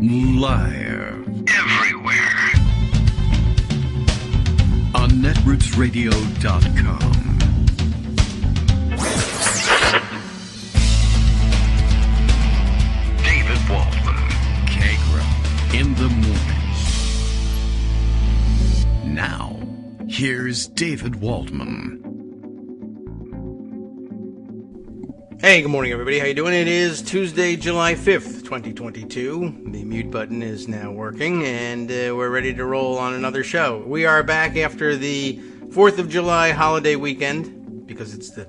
Live. Everywhere. On netrootsradio.com. David Waldman. Kagro. In the morning. Now, here's David Waldman. Hey, good morning, everybody. How you doing? It is Tuesday, July 5th, 2022. The mute button is now working, and we're ready to roll on another show. We are back after the 4th of July holiday weekend, because it's the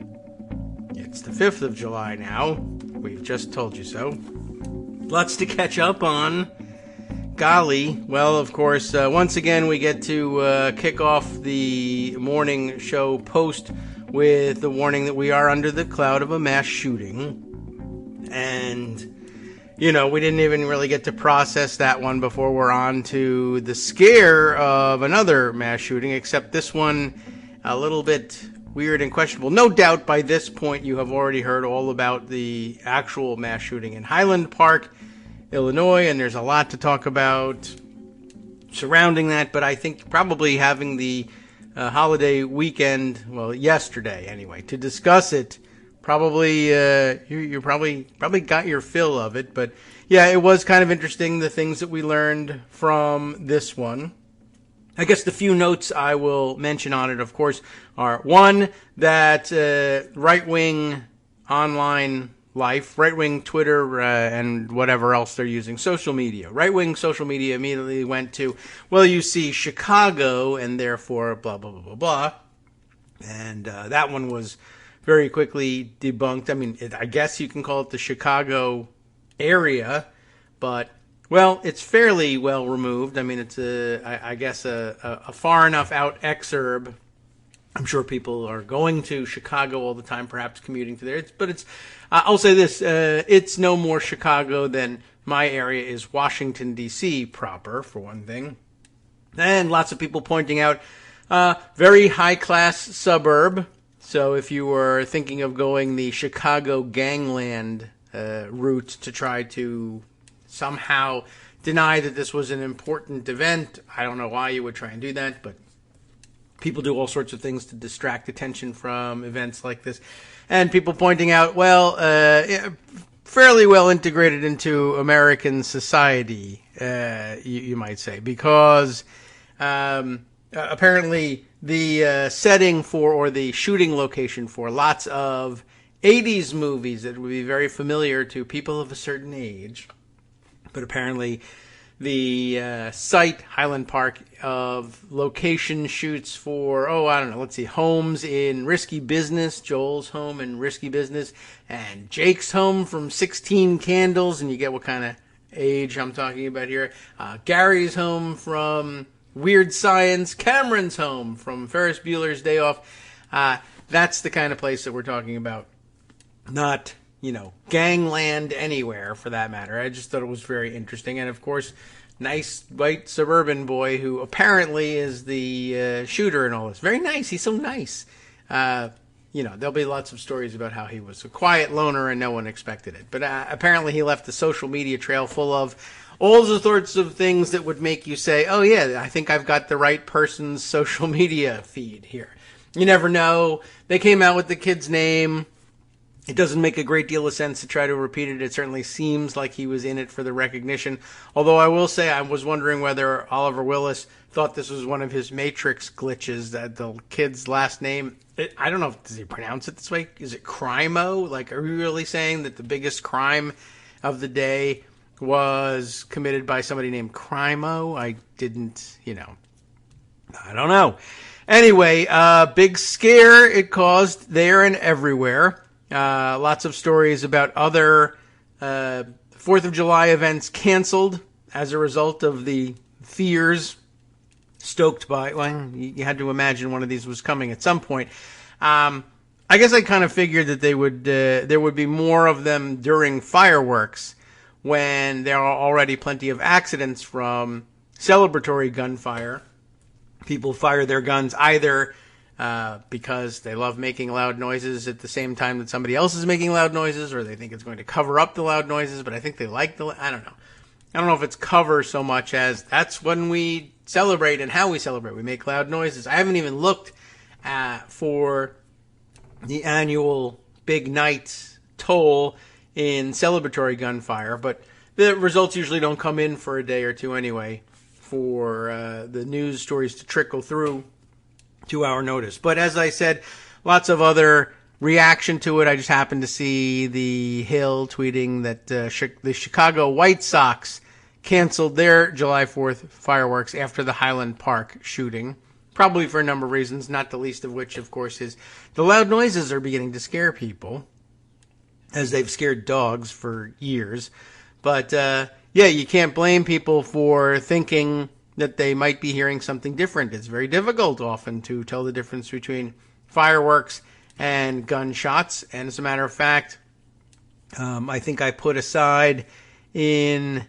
5th of July now. We've just told you so. Lots to catch up on. Golly. Well, of course, once again, we get to kick off the morning show post with the warning that we are under the cloud of a mass shooting. And, you know, we didn't even really get to process that one before we're on to the scare of another mass shooting, except this one a little bit weird and questionable. No doubt by this point you have already heard all about the actual mass shooting in Highland Park, Illinois, and there's a lot to talk about surrounding that, but I think probably having the holiday weekend, well, yesterday anyway, to discuss it. Probably you probably got your fill of it, but yeah, it was kind of interesting, the things that we learned from this one. I guess the few notes I will mention on it, of course, are one, that right-wing online life, right-wing Twitter and whatever else they're using, social media. Right-wing social media immediately went to, well, you see Chicago, and therefore blah, blah, blah, blah, blah. And that one was very quickly debunked. I mean, I guess you can call it the Chicago area, but, well, it's fairly well removed. I mean, it's, I guess, a far enough out exurb. I'm sure people are going to Chicago all the time, perhaps commuting to there. But it's, I'll say this, it's no more Chicago than my area is Washington, D.C. proper, for one thing. And lots of people pointing out, very high-class suburb. So if you were thinking of going the Chicago gangland route to try to somehow deny that this was an important event, I don't know why you would try and do that, but people do all sorts of things to distract attention from events like this. And people pointing out, well, fairly well integrated into American society, you might say, because apparently the setting for, or the shooting location for, lots of 80s movies that would be very familiar to people of a certain age, but apparently the site, Highland Park, of location shoots for, let's see, homes in Risky Business, Joel's home in Risky Business, and Jake's home from 16 Candles, and you get what kind of age I'm talking about here. Gary's home from Weird Science, Cameron's home from Ferris Bueller's Day Off. That's the kind of place that we're talking about. Not, gangland anywhere, for that matter. I just thought it was very interesting. And, of course, nice white suburban boy who apparently is the shooter and all this. Very nice. He's so nice. There'll be lots of stories about how he was a quiet loner and no one expected it. But apparently he left the social media trail full of all the sorts of things that would make you say, oh, yeah, I think I've got the right person's social media feed here. You never know. They came out with the kid's name. It doesn't make a great deal of sense to try to repeat it. It certainly seems like he was in it for the recognition. Although I will say, I was wondering whether Oliver Willis thought this was one of his Matrix glitches, that the kid's last name, I don't know, does he pronounce it this way? Is it Crimo? Like, are we really saying that the biggest crime of the day was committed by somebody named Crimo? I didn't, I don't know. Anyway, big scare it caused there and everywhere. Lots of stories about other 4th of July events canceled as a result of the fears stoked by, well, you had to imagine one of these was coming at some point. I guess I kind of figured that there would be more of them during fireworks, when there are already plenty of accidents from celebratory gunfire. People fire their guns either because they love making loud noises at the same time that somebody else is making loud noises, or they think it's going to cover up the loud noises, but I think they like I don't know. I don't know if it's cover so much as that's when we celebrate and how we celebrate. We make loud noises. I haven't even looked for the annual big night toll in celebratory gunfire, but the results usually don't come in for a day or two anyway for the news stories to trickle through to our notice. But as I said, lots of other reaction to it. I just happened to see the Hill tweeting that the Chicago White Sox canceled their July 4th fireworks after the Highland Park shooting, probably for a number of reasons, not the least of which, of course, is the loud noises are beginning to scare people, as they've scared dogs for years. But, yeah, you can't blame people for thinking that they might be hearing something different. It's very difficult often to tell the difference between fireworks and gunshots. And as a matter of fact, I think I put aside in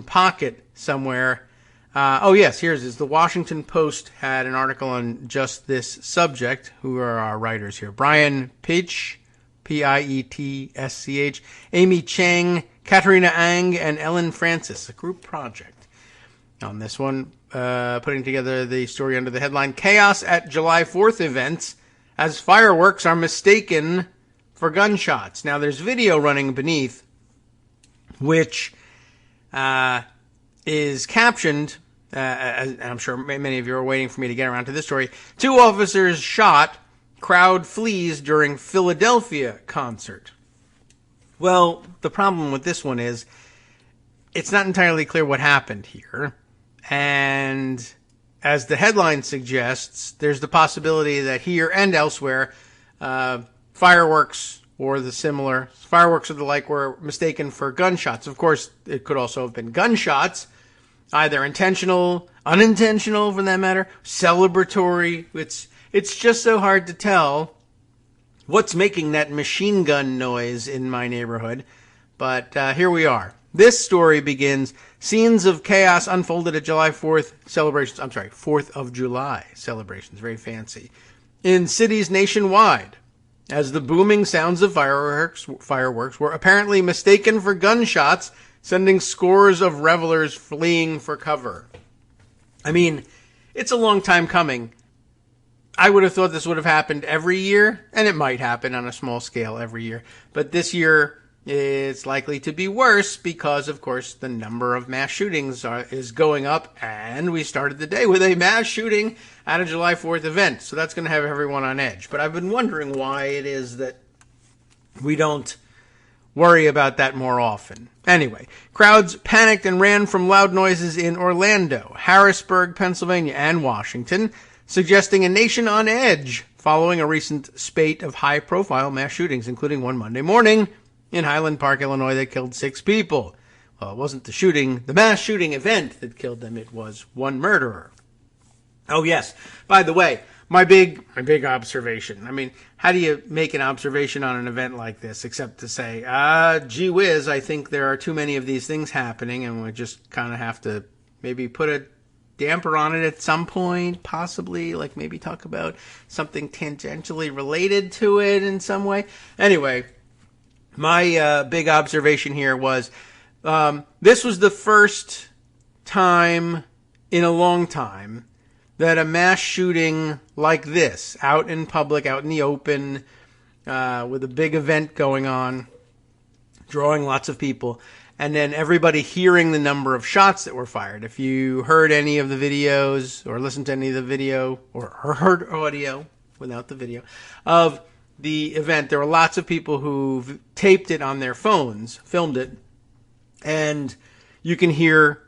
pocket somewhere. Oh yes, here's this. The Washington Post had an article on just this subject. Who are our writers here? Brian Pietsch, Pietsch, Amy Chang, Katarina Ang, and Ellen Francis. A group project on this one, putting together the story under the headline "Chaos at July 4th Events as Fireworks Are Mistaken for Gunshots." Now, there's video running beneath, which is captioned, and I'm sure many of you are waiting for me to get around to this story. 2 officers shot, crowd flees during Philadelphia concert. Well, the problem with this one is it's not entirely clear what happened here. And as the headline suggests, there's the possibility that here and elsewhere, fireworks or the similar fireworks or the like were mistaken for gunshots. Of course, it could also have been gunshots, either intentional, unintentional for that matter, celebratory. It's just so hard to tell what's making that machine gun noise in my neighborhood. But here we are. This story begins, scenes of chaos unfolded at July 4th celebrations. 4th of July celebrations. Very fancy. In cities nationwide, as the booming sounds of fireworks were apparently mistaken for gunshots, sending scores of revelers fleeing for cover. I mean, it's a long time coming. I would have thought this would have happened every year, and it might happen on a small scale every year. But this year, it's likely to be worse because, of course, the number of mass shootings is going up, and we started the day with a mass shooting at a July 4th event. So that's going to have everyone on edge. But I've been wondering why it is that we don't worry about that more often. Anyway, crowds panicked and ran from loud noises in Orlando, Harrisburg, Pennsylvania, and Washington, suggesting a nation on edge following a recent spate of high-profile mass shootings, including one Monday morning in Highland Park, Illinois, that killed 6 people. Well, it wasn't the mass shooting event that killed them. It was one murderer. Oh, yes. By the way, my big observation. I mean, how do you make an observation on an event like this except to say, gee whiz, I think there are too many of these things happening, and we just kind of have to maybe put a damper on it at some point, possibly, like maybe talk about something tangentially related to it in some way. Anyway, my big observation here was this was the first time in a long time that a mass shooting like this, out in public, out in the open, with a big event going on, drawing lots of people, and then everybody hearing the number of shots that were fired. If you heard any of the videos or listened to any of the video or heard audio without the video of the event, there were lots of people who taped it on their phones, filmed it, and you can hear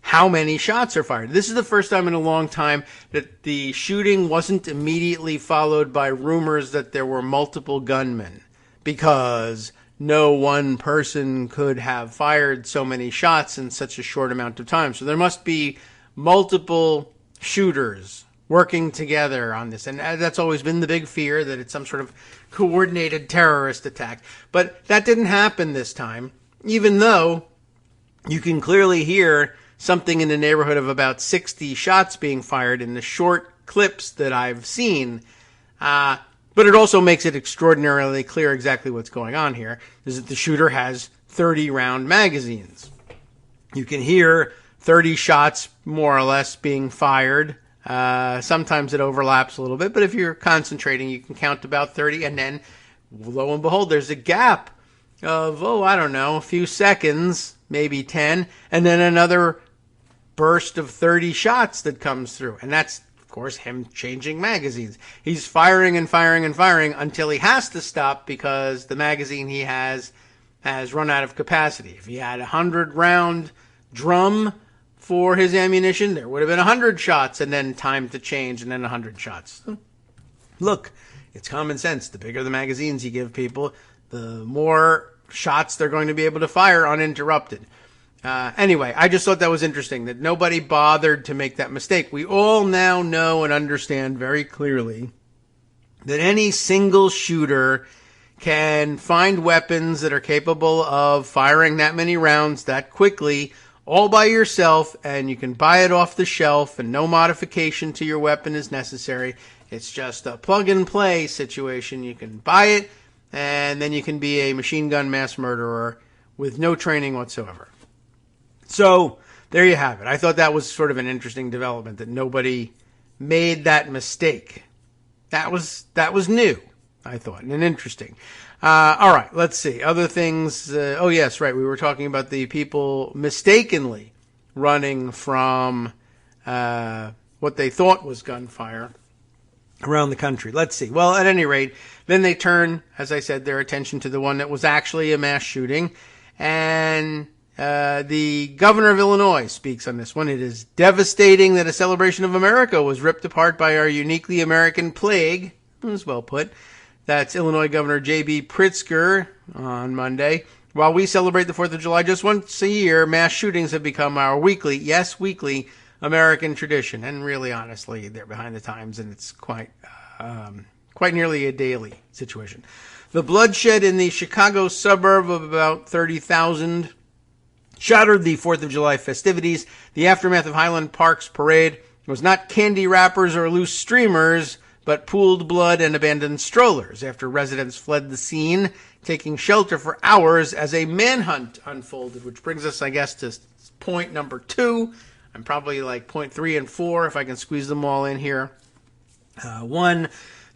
how many shots are fired. This is the first time in a long time that the shooting wasn't immediately followed by rumors that there were multiple gunmen, because no one person could have fired so many shots in such a short amount of time. So there must be multiple shooters working together on this. And that's always been the big fear, that it's some sort of coordinated terrorist attack. But that didn't happen this time, even though you can clearly hear something in the neighborhood of about 60 shots being fired in the short clips that I've seen. But it also makes it extraordinarily clear exactly what's going on here, is that the shooter has 30-round magazines. You can hear 30 shots, more or less, being fired. Sometimes it overlaps a little bit, but if you're concentrating, you can count about 30, and then, lo and behold, there's a gap of, a few seconds, maybe 10, and then another burst of 30 shots that comes through. And that's, of course, him changing magazines. He's firing and firing and firing until he has to stop because the magazine he has run out of capacity. If he had a 100-round drum for his ammunition, there would have been 100 shots and then time to change and then 100 shots. Look, it's common sense. The bigger the magazines you give people, the more shots they're going to be able to fire uninterrupted. Anyway, I just thought that was interesting that nobody bothered to make that mistake. We all now know and understand very clearly that any single shooter can find weapons that are capable of firing that many rounds that quickly all by yourself, and you can buy it off the shelf and no modification to your weapon is necessary. It's just a plug-and-play situation. You can buy it, and then you can be a machine gun mass murderer with no training whatsoever. So, there you have it. I thought that was sort of an interesting development, that nobody made that mistake. That was new, I thought, and interesting. All right, let's see. Other things. Yes, right. We were talking about the people mistakenly running from what they thought was gunfire around the country. Let's see. Well, at any rate, then they turn, as I said, their attention to the one that was actually a mass shooting. And the governor of Illinois speaks on this one. It is devastating that a celebration of America was ripped apart by our uniquely American plague. It was well put. That's Illinois Governor J.B. Pritzker on Monday. While we celebrate the 4th of July just once a year, mass shootings have become our weekly American tradition. And really, honestly, they're behind the times, and it's quite nearly a daily situation. The bloodshed in the Chicago suburb of about 30,000 shattered the 4th of July festivities. The aftermath of Highland Park's parade was not candy wrappers or loose streamers, but pooled blood and abandoned strollers after residents fled the scene, taking shelter for hours as a manhunt unfolded, which brings us, I guess, to point number 2. I'm probably like point 3 and 4 if I can squeeze them all in here. One,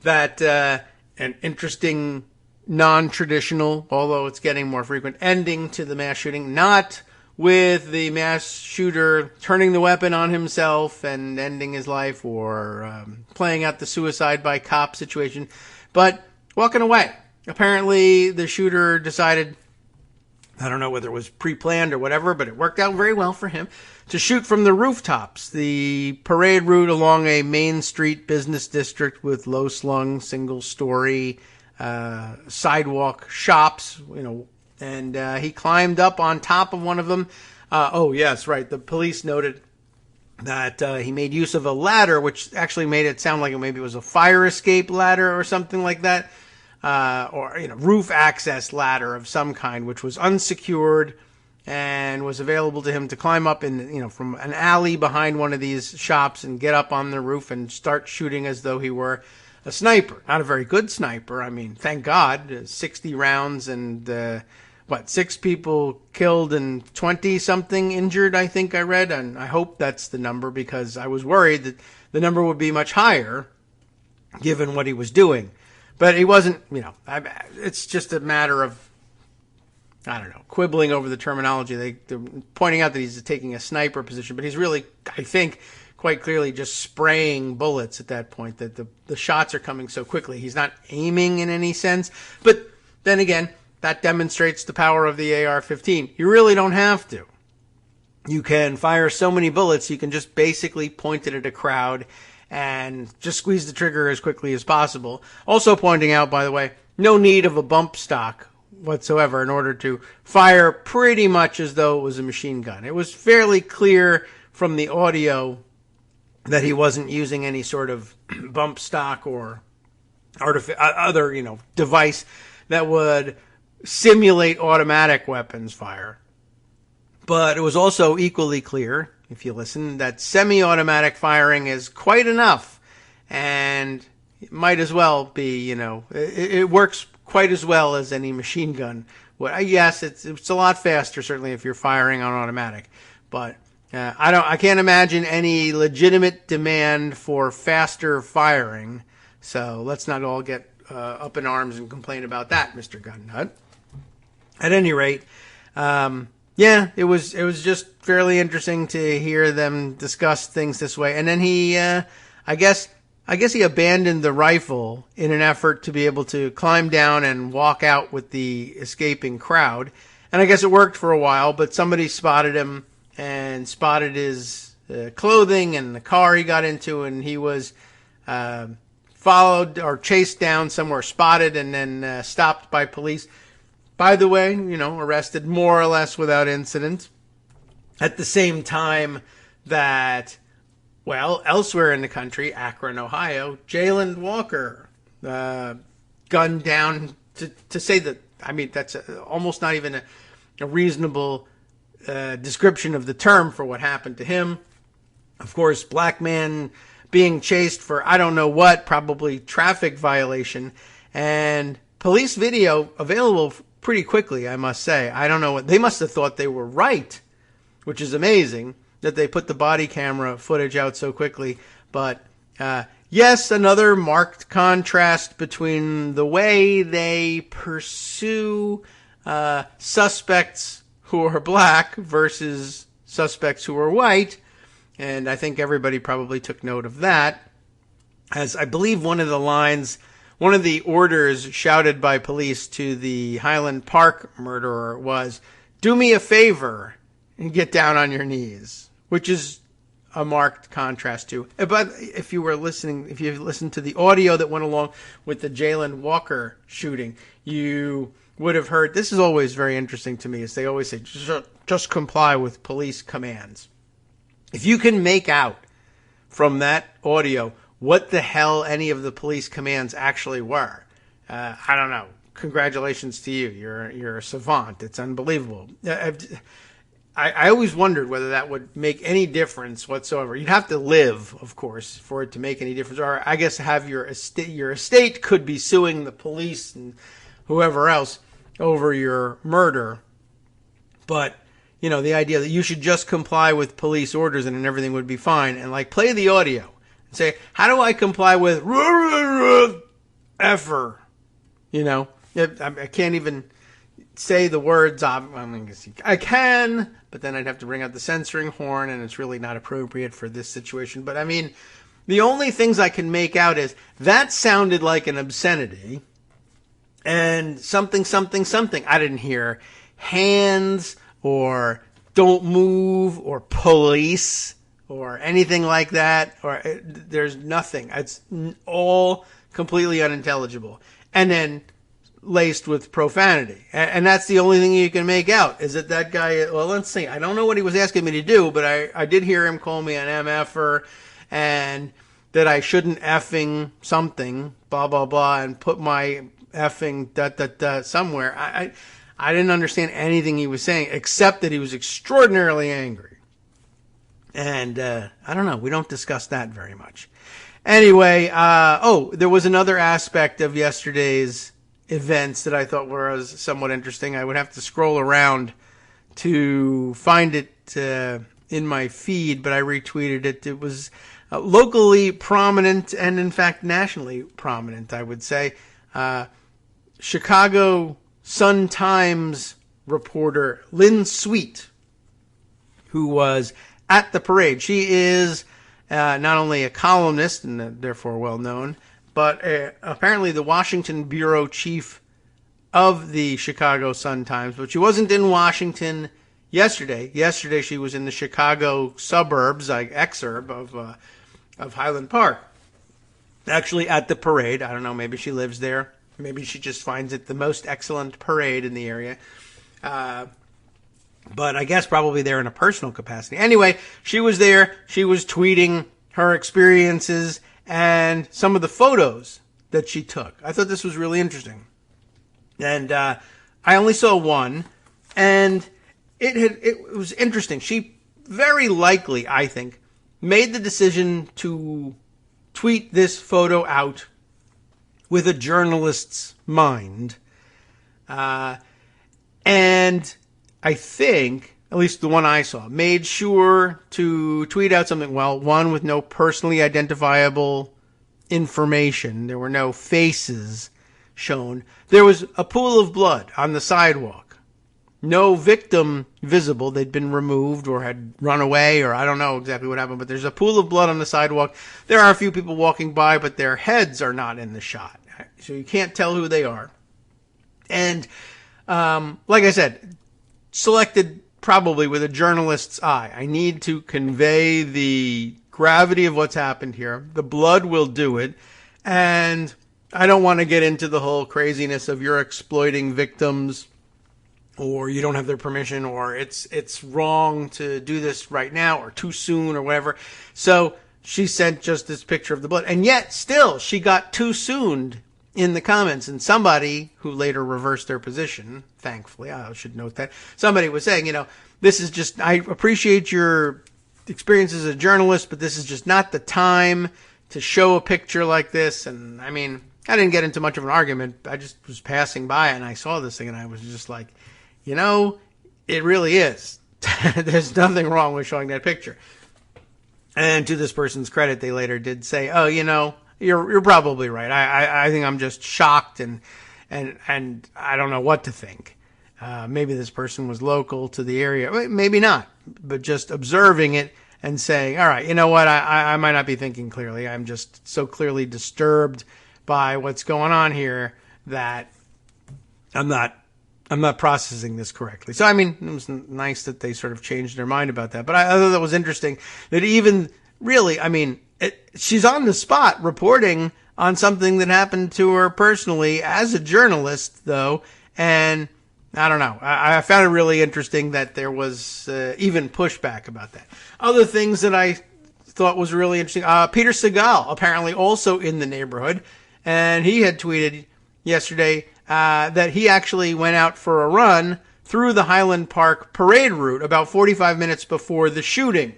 that an interesting, non-traditional, although it's getting more frequent, ending to the mass shooting, not with the mass shooter turning the weapon on himself and ending his life, or playing out the suicide by cop situation, but walking away. Apparently, the shooter decided, I don't know whether it was pre-planned or whatever, but it worked out very well for him, to shoot from the rooftops. The parade route along a Main Street business district with low-slung, single-story sidewalk shops, and he climbed up on top of one of them. Yes, right. The police noted that he made use of a ladder, which actually made it sound like maybe it was a fire escape ladder or something like that, or roof access ladder of some kind, which was unsecured and was available to him to climb up in, from an alley behind one of these shops and get up on the roof and start shooting as though he were a sniper. Not a very good sniper. I mean, thank God, 60 rounds and 6 people killed and 20-something injured, I think I read. And I hope that's the number, because I was worried that the number would be much higher given what he was doing. But he wasn't, it's just a matter of, quibbling over the terminology. They're pointing out that he's taking a sniper position, but he's really, I think, quite clearly just spraying bullets at that point, that the shots are coming so quickly. He's not aiming in any sense. But then again, that demonstrates the power of the AR-15. You really don't have to. You can fire so many bullets, you can just basically point it at a crowd and just squeeze the trigger as quickly as possible. Also pointing out, by the way, no need of a bump stock whatsoever in order to fire pretty much as though it was a machine gun. It was fairly clear from the audio that he wasn't using any sort of bump stock or other, device that would simulate automatic weapons fire. But it was also equally clear, if you listen, that semi-automatic firing is quite enough, and it might as well be, it works quite as well as any machine gun. Well, yes, it's a lot faster, certainly if you're firing on automatic. But I can't imagine any legitimate demand for faster firing. So let's not all get up in arms and complain about that, Mr. Gun Nut. At any rate, yeah, it was just fairly interesting to hear them discuss things this way. And then he, I guess he abandoned the rifle in an effort to be able to climb down and walk out with the escaping crowd. And I guess it worked for a while, but somebody spotted him and spotted his clothing and the car he got into, and he was followed or chased down somewhere, spotted, and then stopped by police. By the way, arrested more or less without incident. At the same time that, well, elsewhere in the country, Akron, Ohio, Jayland Walker gunned down, to say that, I mean, that's almost not even a reasonable description of the term for what happened to him. Of course, black man being chased for I don't know what, probably traffic violation, and police video available pretty quickly, I must say. I don't know what they must have thought they were right, which is amazing that they put the body camera footage out so quickly. But yes, another marked contrast between the way they pursue suspects who are black versus suspects who are white. And I think everybody probably took note of that, as I believe one of the orders shouted by police to the Highland Park murderer was, "Do me a favor and get down on your knees," which is a marked contrast to. But if you listened to the audio that went along with the Jayland Walker shooting, you would have heard, this is always very interesting to me, is they always say, just comply with police commands. If you can make out from that audio what the hell any of the police commands actually were, I don't know. Congratulations to you. You're a savant. It's unbelievable. I always wondered whether that would make any difference whatsoever. You'd have to live, of course, for it to make any difference. Or I guess have your estate could be suing the police and whoever else over your murder. But the idea that you should just comply with police orders and then everything would be fine, and play the audio. Say, how do I comply with effer? I can't even say the words. I can, but then I'd have to bring out the censoring horn, and it's really not appropriate for this situation. But I mean, the only things I can make out is that sounded like an obscenity, and something. I didn't hear hands or don't move or police or anything like that, or there's nothing. It's all completely unintelligible. And then laced with profanity. And that's the only thing you can make out, is that guy, well, let's see. I don't know what he was asking me to do, but I did hear him call me an MFer, and that I shouldn't effing something, blah, blah, blah, and put my effing somewhere. I didn't understand anything he was saying, except that he was extraordinarily angry. And I don't know. We don't discuss that very much. Anyway, there was another aspect of yesterday's events that I thought was somewhat interesting. I would have to scroll around to find it in my feed, but I retweeted it. It was locally prominent and, in fact, nationally prominent, I would say. Chicago Sun-Times reporter Lynn Sweet, who was at the parade. She is not only a columnist and therefore well known, but apparently the Washington bureau chief of the Chicago Sun-Times. But she wasn't in Washington yesterday. Yesterday she was in the Chicago suburbs, exurb of Highland Park. Actually at the parade. I don't know, maybe she lives there. Maybe she just finds it the most excellent parade in the area. But I guess probably there in a personal capacity. Anyway, she was there. She was tweeting her experiences and some of the photos that she took. I thought this was really interesting. And I only saw one, and it was interesting. She very likely, I think, made the decision to tweet this photo out with a journalist's mind. And I think, at least the one I saw, made sure to tweet out something, one with no personally identifiable information. There were no faces shown. There was a pool of blood on the sidewalk. No victim visible. They'd been removed or had run away, or I don't know exactly what happened, but there's a pool of blood on the sidewalk. There are a few people walking by, but their heads are not in the shot. So you can't tell who they are. And like I said, selected probably with a journalist's eye. I need to convey the gravity of what's happened here. The blood will do it. And I don't want to get into the whole craziness of you're exploiting victims, or you don't have their permission, or it's wrong to do this right now, or too soon, or whatever. So she sent just this picture of the blood. And yet, still, she got too soon in the comments. And somebody who later reversed their position, thankfully, I should note that, somebody was saying, this is just, I appreciate your experience as a journalist, but this is just not the time to show a picture like this. And I mean, I didn't get into much of an argument. I just was passing by and I saw this thing and I was just like, it really is. There's nothing wrong with showing that picture. And to this person's credit, they later did say, oh, you're probably right. I think I'm just shocked and I don't know what to think. Maybe this person was local to the area. Maybe not, but just observing it and saying, all right, you know what? I might not be thinking clearly. I'm just so clearly disturbed by what's going on here that I'm not processing this correctly. So, I mean, it was nice that they sort of changed their mind about that. But I thought that was interesting that even really, I mean, she's on the spot reporting on something that happened to her personally as a journalist, though. And I don't know. I found it really interesting that there was even pushback about that. Other things that I thought was really interesting. Peter Segal, apparently also in the neighborhood. And he had tweeted yesterday that he actually went out for a run through the Highland Park parade route about 45 minutes before the shooting.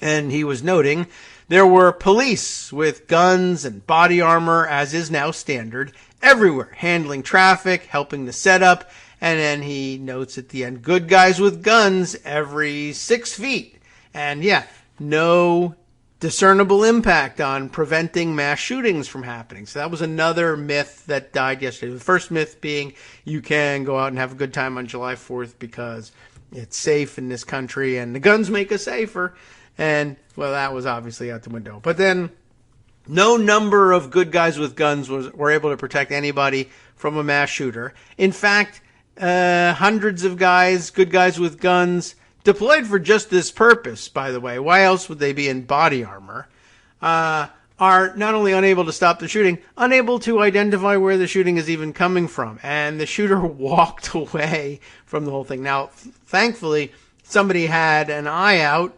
And he was noting there were police with guns and body armor, as is now standard, everywhere, handling traffic, helping the setup. And then he notes at the end, good guys with guns every 6 feet. And yeah, no discernible impact on preventing mass shootings from happening. So that was another myth that died yesterday. The first myth being you can go out and have a good time on July 4th because it's safe in this country and the guns make us safer. And, well, that was obviously out the window. But then no number of good guys with guns were able to protect anybody from a mass shooter. In fact, hundreds of good guys with guns, deployed for just this purpose, by the way. Why else would they be in body armor? Are not only unable to stop the shooting, unable to identify where the shooting is even coming from. And the shooter walked away from the whole thing. Now, thankfully, somebody had an eye out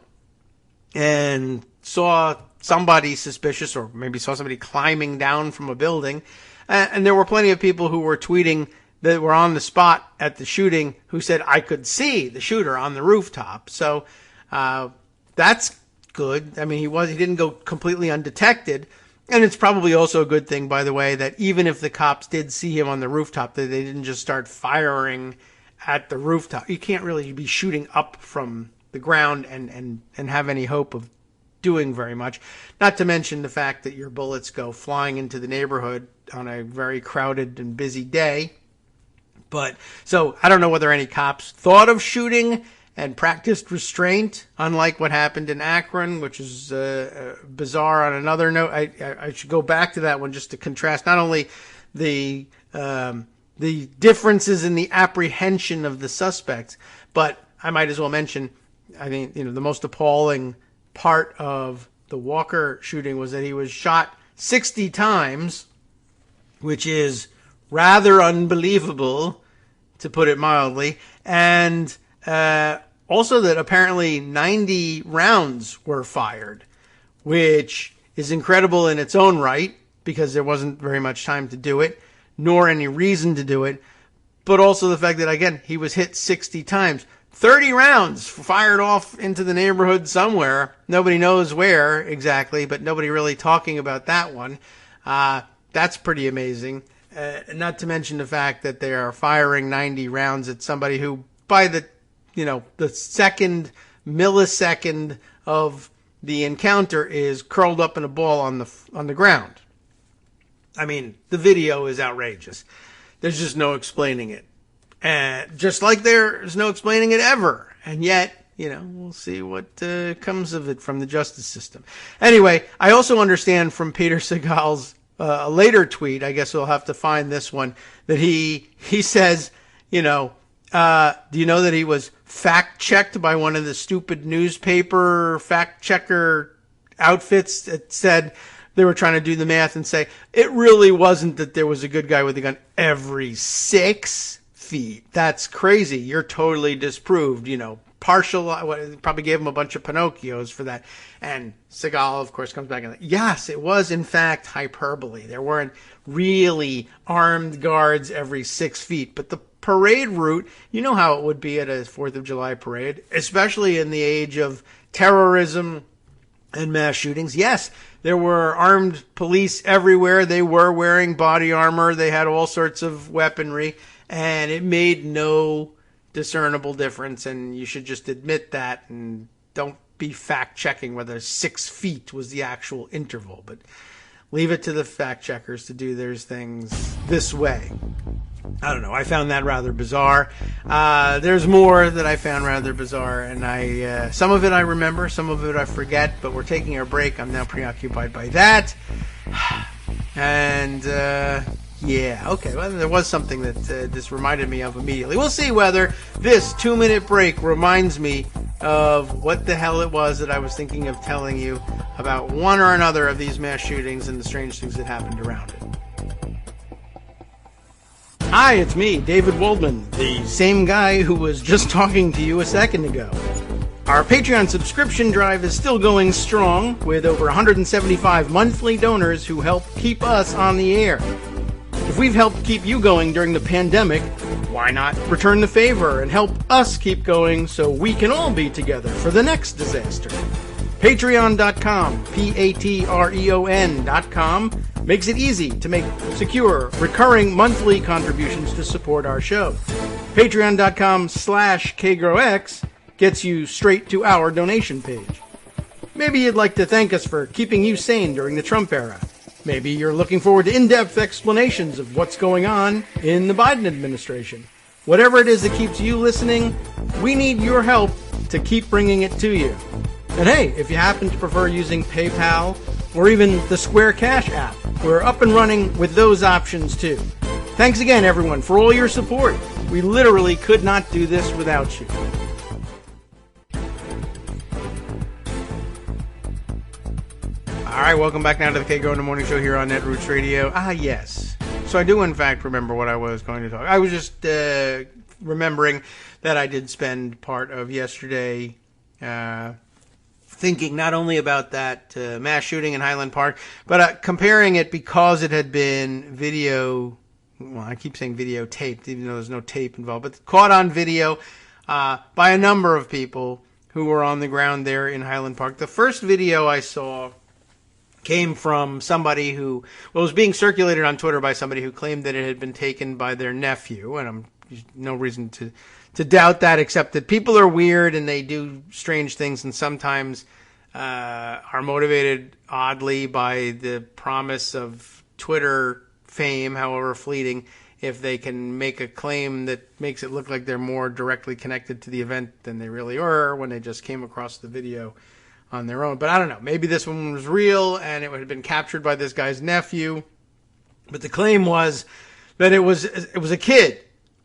and saw somebody suspicious, or maybe saw somebody climbing down from a building. And there were plenty of people who were tweeting that were on the spot at the shooting who said, I could see the shooter on the rooftop. So that's good. I mean, he didn't go completely undetected. And it's probably also a good thing, by the way, that even if the cops did see him on the rooftop, that they didn't just start firing at the rooftop. You can't really be shooting up from the ground and have any hope of doing very much. Not to mention the fact that your bullets go flying into the neighborhood on a very crowded and busy day. But so I don't know whether any cops thought of shooting and practiced restraint, unlike what happened in Akron, which is bizarre on another note. I should go back to that one just to contrast not only the differences in the apprehension of the suspects, but I might as well mention, I mean, the most appalling part of the Walker shooting was that he was shot 60 times, which is rather unbelievable, to put it mildly, and also that apparently 90 rounds were fired, which is incredible in its own right, because there wasn't very much time to do it, nor any reason to do it, but also the fact that, again, he was hit 60 times. 30 rounds fired off into the neighborhood somewhere. Nobody knows where exactly, but nobody really talking about that one. That's pretty amazing. Not to mention the fact that they are firing 90 rounds at somebody who, by the second millisecond of the encounter, is curled up in a ball on the ground. I mean, the video is outrageous. There's just no explaining it. Just like there's no explaining it ever. And yet, we'll see what comes of it from the justice system. Anyway, I also understand from Peter Segal's later tweet, I guess we'll have to find this one, that he says, do you know that he was fact-checked by one of the stupid newspaper fact-checker outfits that said they were trying to do the math and say it really wasn't that there was a good guy with a gun every 6 feet. That's crazy. You're totally disproved, partial. Probably gave him a bunch of Pinocchios for that. And Segal, of course, comes back and yes, it was in fact hyperbole. There weren't really armed guards every 6 feet, but the parade route, you know how it would be at a 4th of July parade, especially in the age of terrorism and mass shootings. Yes, there were armed police everywhere. They were wearing body armor. They had all sorts of weaponry, and it made no discernible difference. And you should just admit that and don't be fact-checking whether 6 feet was the actual interval. But leave it to the fact-checkers to do their things this way. I don't know. I found that rather bizarre. There's more that I found rather bizarre, and some of it I remember, some of it I forget, but we're taking our break. I'm now preoccupied by that. And, yeah, okay. Well, there was something that this reminded me of immediately. We'll see whether this 2-minute break reminds me of what the hell it was that I was thinking of telling you about one or another of these mass shootings and the strange things that happened around it. Hi, it's me, David Waldman, the same guy who was just talking to you a second ago. Our Patreon subscription drive is still going strong, with over 175 monthly donors who help keep us on the air. If we've helped keep you going during the pandemic, why not return the favor and help us keep going so we can all be together for the next disaster? Patreon.com, Patreon.com, makes it easy to make secure, recurring monthly contributions to support our show. Patreon.com/KagroX gets you straight to our donation page. Maybe you'd like to thank us for keeping you sane during the Trump era. Maybe you're looking forward to in-depth explanations of what's going on in the Biden administration. Whatever it is that keeps you listening, we need your help to keep bringing it to you. And hey, if you happen to prefer using PayPal or even the Square Cash app, we're up and running with those options too. Thanks again, everyone, for all your support. We literally could not do this without you. All right, welcome back now to the Kagro in the Morning Show here on Netroots Radio. Yes. So I do, in fact, remember what I was going to talk. I was just remembering that I did spend part of yesterday thinking not only about that mass shooting in Highland Park, but comparing it because it had been video. Well, I keep saying videotaped, even though there's no tape involved, but caught on video by a number of people who were on the ground there in Highland Park. The first video I saw came from somebody who was being circulated on Twitter by somebody who claimed that it had been taken by their nephew, and I'm no reason to doubt that, except that people are weird and they do strange things, and sometimes are motivated oddly by the promise of Twitter fame, however fleeting, if they can make a claim that makes it look like they're more directly connected to the event than they really are when they just came across the video on their own. But I don't know. Maybe this one was real and it had been captured by this guy's nephew. But the claim was that it was a kid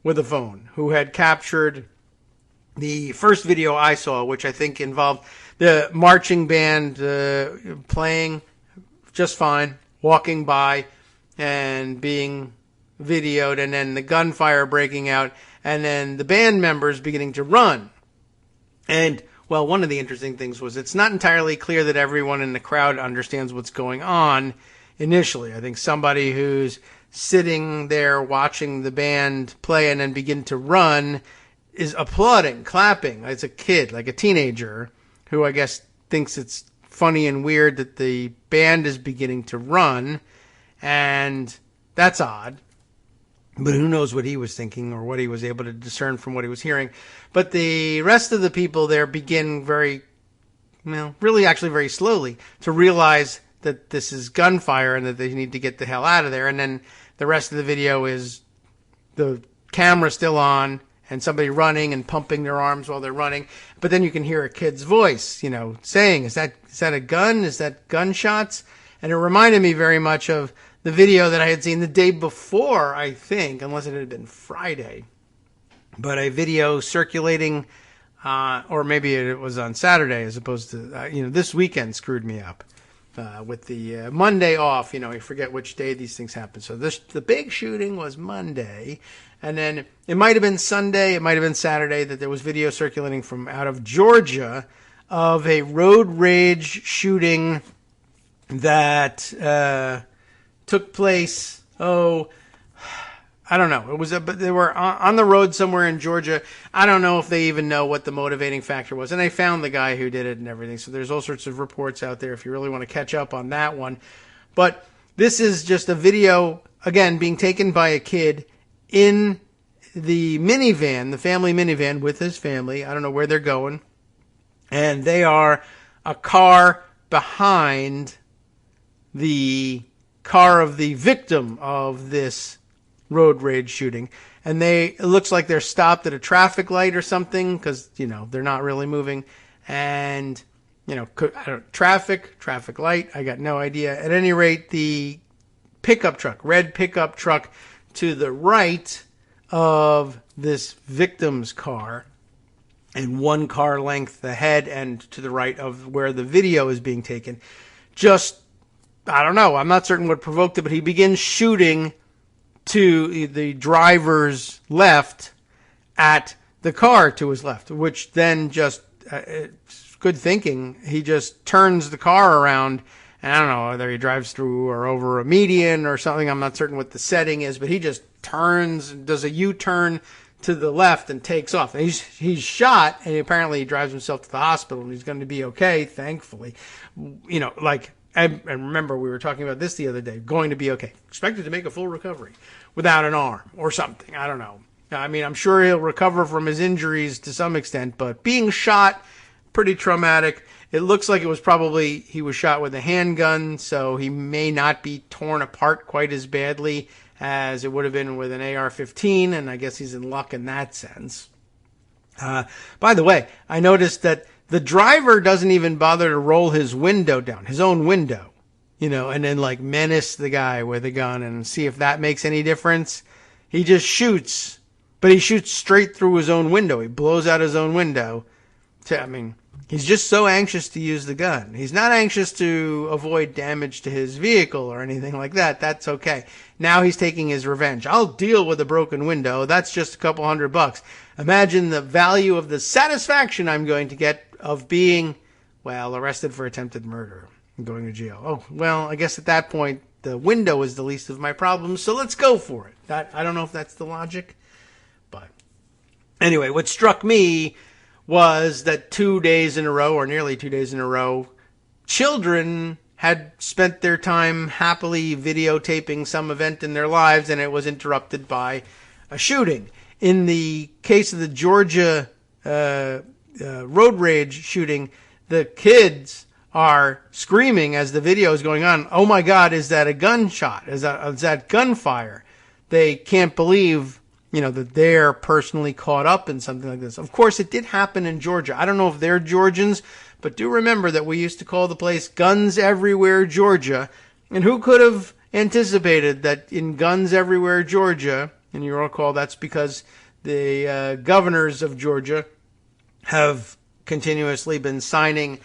with a phone who had captured the first video I saw, which I think involved the marching band playing just fine, walking by and being videoed, and then the gunfire breaking out, and then the band members beginning to run. And, well, one of the interesting things was it's not entirely clear that everyone in the crowd understands what's going on initially. I think somebody who's sitting there watching the band play and then begin to run is applauding, clapping. It's a kid, like a teenager, who I guess thinks it's funny and weird that the band is beginning to run. And that's odd. But who knows what he was thinking or what he was able to discern from what he was hearing. But the rest of the people there begin really actually very slowly to realize that this is gunfire and that they need to get the hell out of there. And then the rest of the video is the camera still on and somebody running and pumping their arms while they're running. But then you can hear a kid's voice, saying, is that a gun? Is that gunshots? And it reminded me very much of the video that I had seen the day before, I think, unless it had been Friday. But a video circulating, or maybe it was on Saturday as opposed to, this weekend screwed me up. With the Monday off, you forget which day these things happen. So the big shooting was Monday, and then it might have been Sunday, it might have been Saturday that there was video circulating from out of Georgia of a road rage shooting that took place. I don't know. But they were on the road somewhere in Georgia. I don't know if they even know what the motivating factor was. And they found the guy who did it and everything. So there's all sorts of reports out there if you really want to catch up on that one. But this is just a video, again, being taken by a kid in the minivan, the family minivan with his family. I don't know where they're going. And they are a car behind the car of the victim of this road rage shooting, and it looks like they're stopped at a traffic light or something because they're not really moving, and traffic light, I got no idea. At any rate, the red pickup truck to the right of this victim's car and one car length ahead and to the right of where the video is being taken, I don't know, I'm not certain what provoked it, but he begins shooting to the driver's left at the car to his left, which then just, good thinking, he just turns the car around, and I don't know whether he drives through or over a median or something. I'm not certain what the setting is, but he just turns, does a U-turn to the left and takes off. And he's shot, and apparently he drives himself to the hospital, and he's going to be okay, thankfully. And remember, we were talking about this the other day, going to be okay. Expected to make a full recovery without an arm or something. I don't know. I mean, I'm sure he'll recover from his injuries to some extent, but being shot, pretty traumatic. It looks like he was shot with a handgun, so he may not be torn apart quite as badly as it would have been with an AR-15, and I guess he's in luck in that sense. By the way, I noticed that the driver doesn't even bother to roll his window down, his own window, and then menace the guy with a gun and see if that makes any difference. He just shoots, but he shoots straight through his own window. He blows out his own window. He's just so anxious to use the gun. He's not anxious to avoid damage to his vehicle or anything like that. That's okay. Now he's taking his revenge. I'll deal with a broken window. That's just a couple $100. Imagine the value of the satisfaction I'm going to get of being, arrested for attempted murder and going to jail. Oh, well, I guess at that point, the window is the least of my problems, so let's go for it. I don't know if that's the logic, but anyway, what struck me was that 2 days in a row, or nearly 2 days in a row, children had spent their time happily videotaping some event in their lives, and it was interrupted by a shooting. In the case of the Georgia road rage shooting, the kids are screaming as the video is going on, "Oh my God, is that a gunshot? Is that gunfire?" They can't believe that they're personally caught up in something like this. Of course, it did happen in Georgia. I don't know if they're Georgians, but do remember that we used to call the place Guns Everywhere, Georgia. And who could have anticipated that in Guns Everywhere, Georgia, and you recall that's because the governors of Georgia have continuously been signing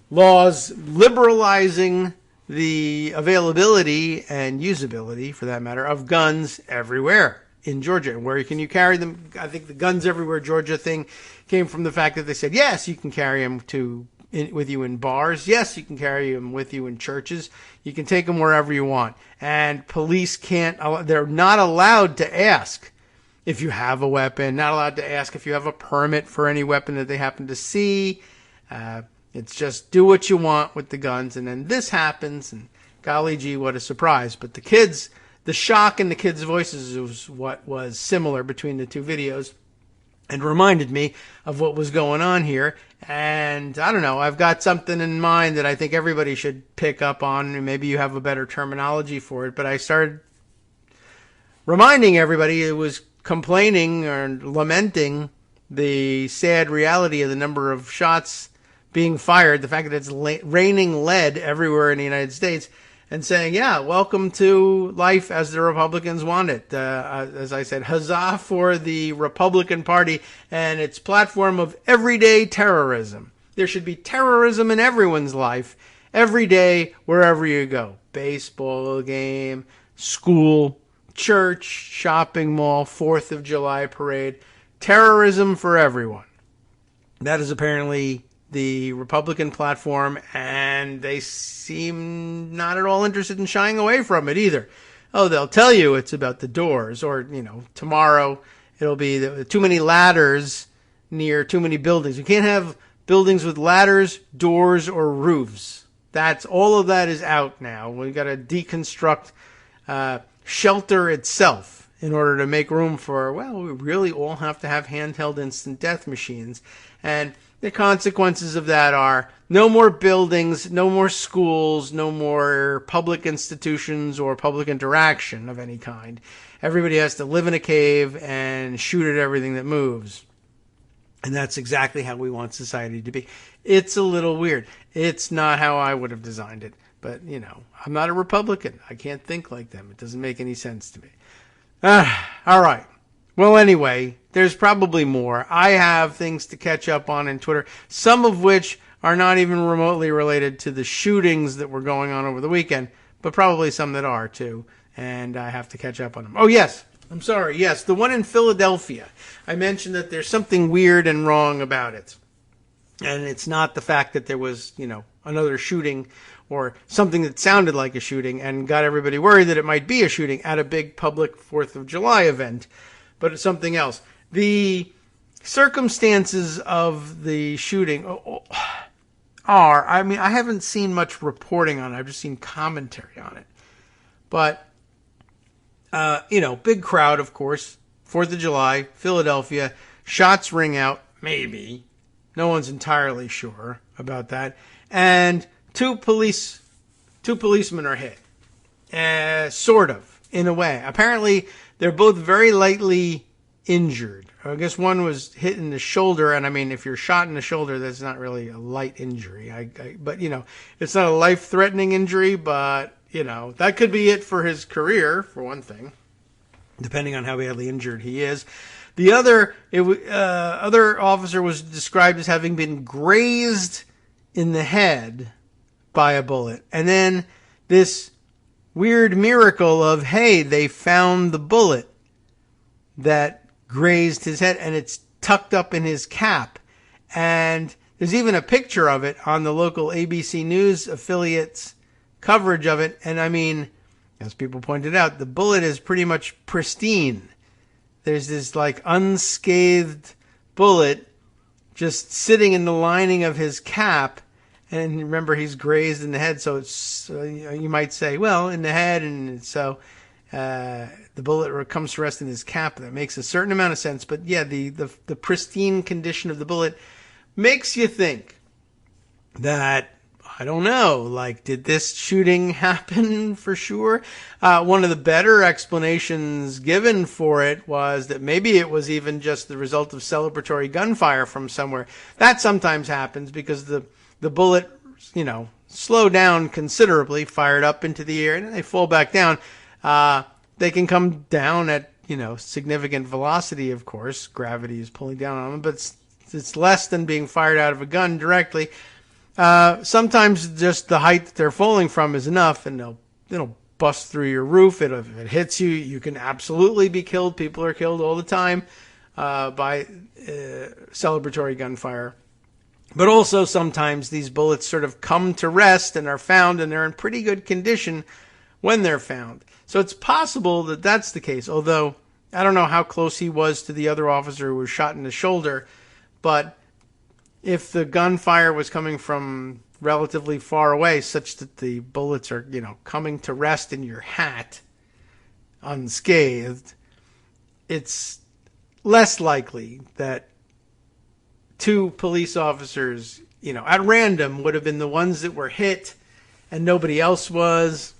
laws liberalizing the availability and usability, for that matter, of guns everywhere in Georgia. Where can you carry them? I think the Guns Everywhere Georgia thing came from the fact that they said, yes, you can carry them with you in bars. Yes, you can carry them with you in churches. You can take them wherever you want. And police they're not allowed to ask if you have a weapon, not allowed to ask if you have a permit for any weapon that they happen to see. It's just do what you want with the guns. And then this happens, and golly gee, what a surprise. But the kids, the shock in the kids' voices was what was similar between the two videos and reminded me of what was going on here. And I don't know, I've got something in mind that I think everybody should pick up on. Maybe you have a better terminology for it, but I started reminding everybody who was complaining or lamenting the sad reality of the number of shots being fired, the fact that it's raining lead everywhere in the United States, and saying, yeah, welcome to life as the Republicans want it. As I said, huzzah for the Republican Party and its platform of everyday terrorism. There should be terrorism in everyone's life, every day, wherever you go. Baseball game, school, church, shopping mall, 4th of July parade. Terrorism for everyone. That is apparently the Republican platform, and they seem not at all interested in shying away from it either. Oh, they'll tell you it's about the doors, or, tomorrow it'll be too many ladders near too many buildings. You can't have buildings with ladders, doors, or roofs. All of that is out now. We've got to deconstruct shelter itself in order to make room for, we really all have to have handheld instant death machines. And the consequences of that are no more buildings, no more schools, no more public institutions or public interaction of any kind. Everybody has to live in a cave and shoot at everything that moves. And that's exactly how we want society to be. It's a little weird. It's not how I would have designed it. But, I'm not a Republican. I can't think like them. It doesn't make any sense to me. All right. Well, anyway, there's probably more. I have things to catch up on in Twitter, some of which are not even remotely related to the shootings that were going on over the weekend, but probably some that are too, and I have to catch up on them. Oh, yes. I'm sorry. Yes, the one in Philadelphia. I mentioned that there's something weird and wrong about it. And it's not the fact that there was, another shooting or something that sounded like a shooting and got everybody worried that it might be a shooting at a big public 4th of July event, but it's something else. The circumstances of the shooting are, I haven't seen much reporting on it. I've just seen commentary on it. But, big crowd, of course, 4th of July, Philadelphia, shots ring out, maybe. No one's entirely sure about that. And two policemen are hit. Sort of, in a way. Apparently, they're both very lightly injured. I guess one was hit in the shoulder, and if you're shot in the shoulder, that's not really a light injury. But, it's not a life-threatening injury, but, that could be it for his career, for one thing, depending on how badly injured he is. The other officer was described as having been grazed in the head by a bullet. And then this weird miracle of, hey, they found the bullet that grazed his head and it's tucked up in his cap. And there's even a picture of it on the local ABC News affiliate's coverage of it. And as people pointed out, the bullet is pretty much pristine. There's this unscathed bullet just sitting in the lining of his cap. And remember, he's grazed in the head. So it's, you might say, well, in the head. And so the bullet comes to rest in his cap. That makes a certain amount of sense. But yeah, the pristine condition of the bullet makes you think that, I don't know, did this shooting happen for sure? One of the better explanations given for it was that maybe it was even just the result of celebratory gunfire from somewhere. That sometimes happens because the bullet, slow down considerably, fired up into the air, and then they fall back down. They can come down at, significant velocity, of course. Gravity is pulling down on them, but it's less than being fired out of a gun directly. Sometimes just the height that they're falling from is enough, and they'll bust through your roof. If it hits you, you can absolutely be killed. People are killed all the time by celebratory gunfire. But also sometimes these bullets sort of come to rest and are found, and they're in pretty good condition when they're found. So it's possible that that's the case, although I don't know how close he was to the other officer who was shot in the shoulder, but if the gunfire was coming from relatively far away, such that the bullets are, coming to rest in your hat unscathed, it's less likely that two police officers, at random would have been the ones that were hit and nobody else was.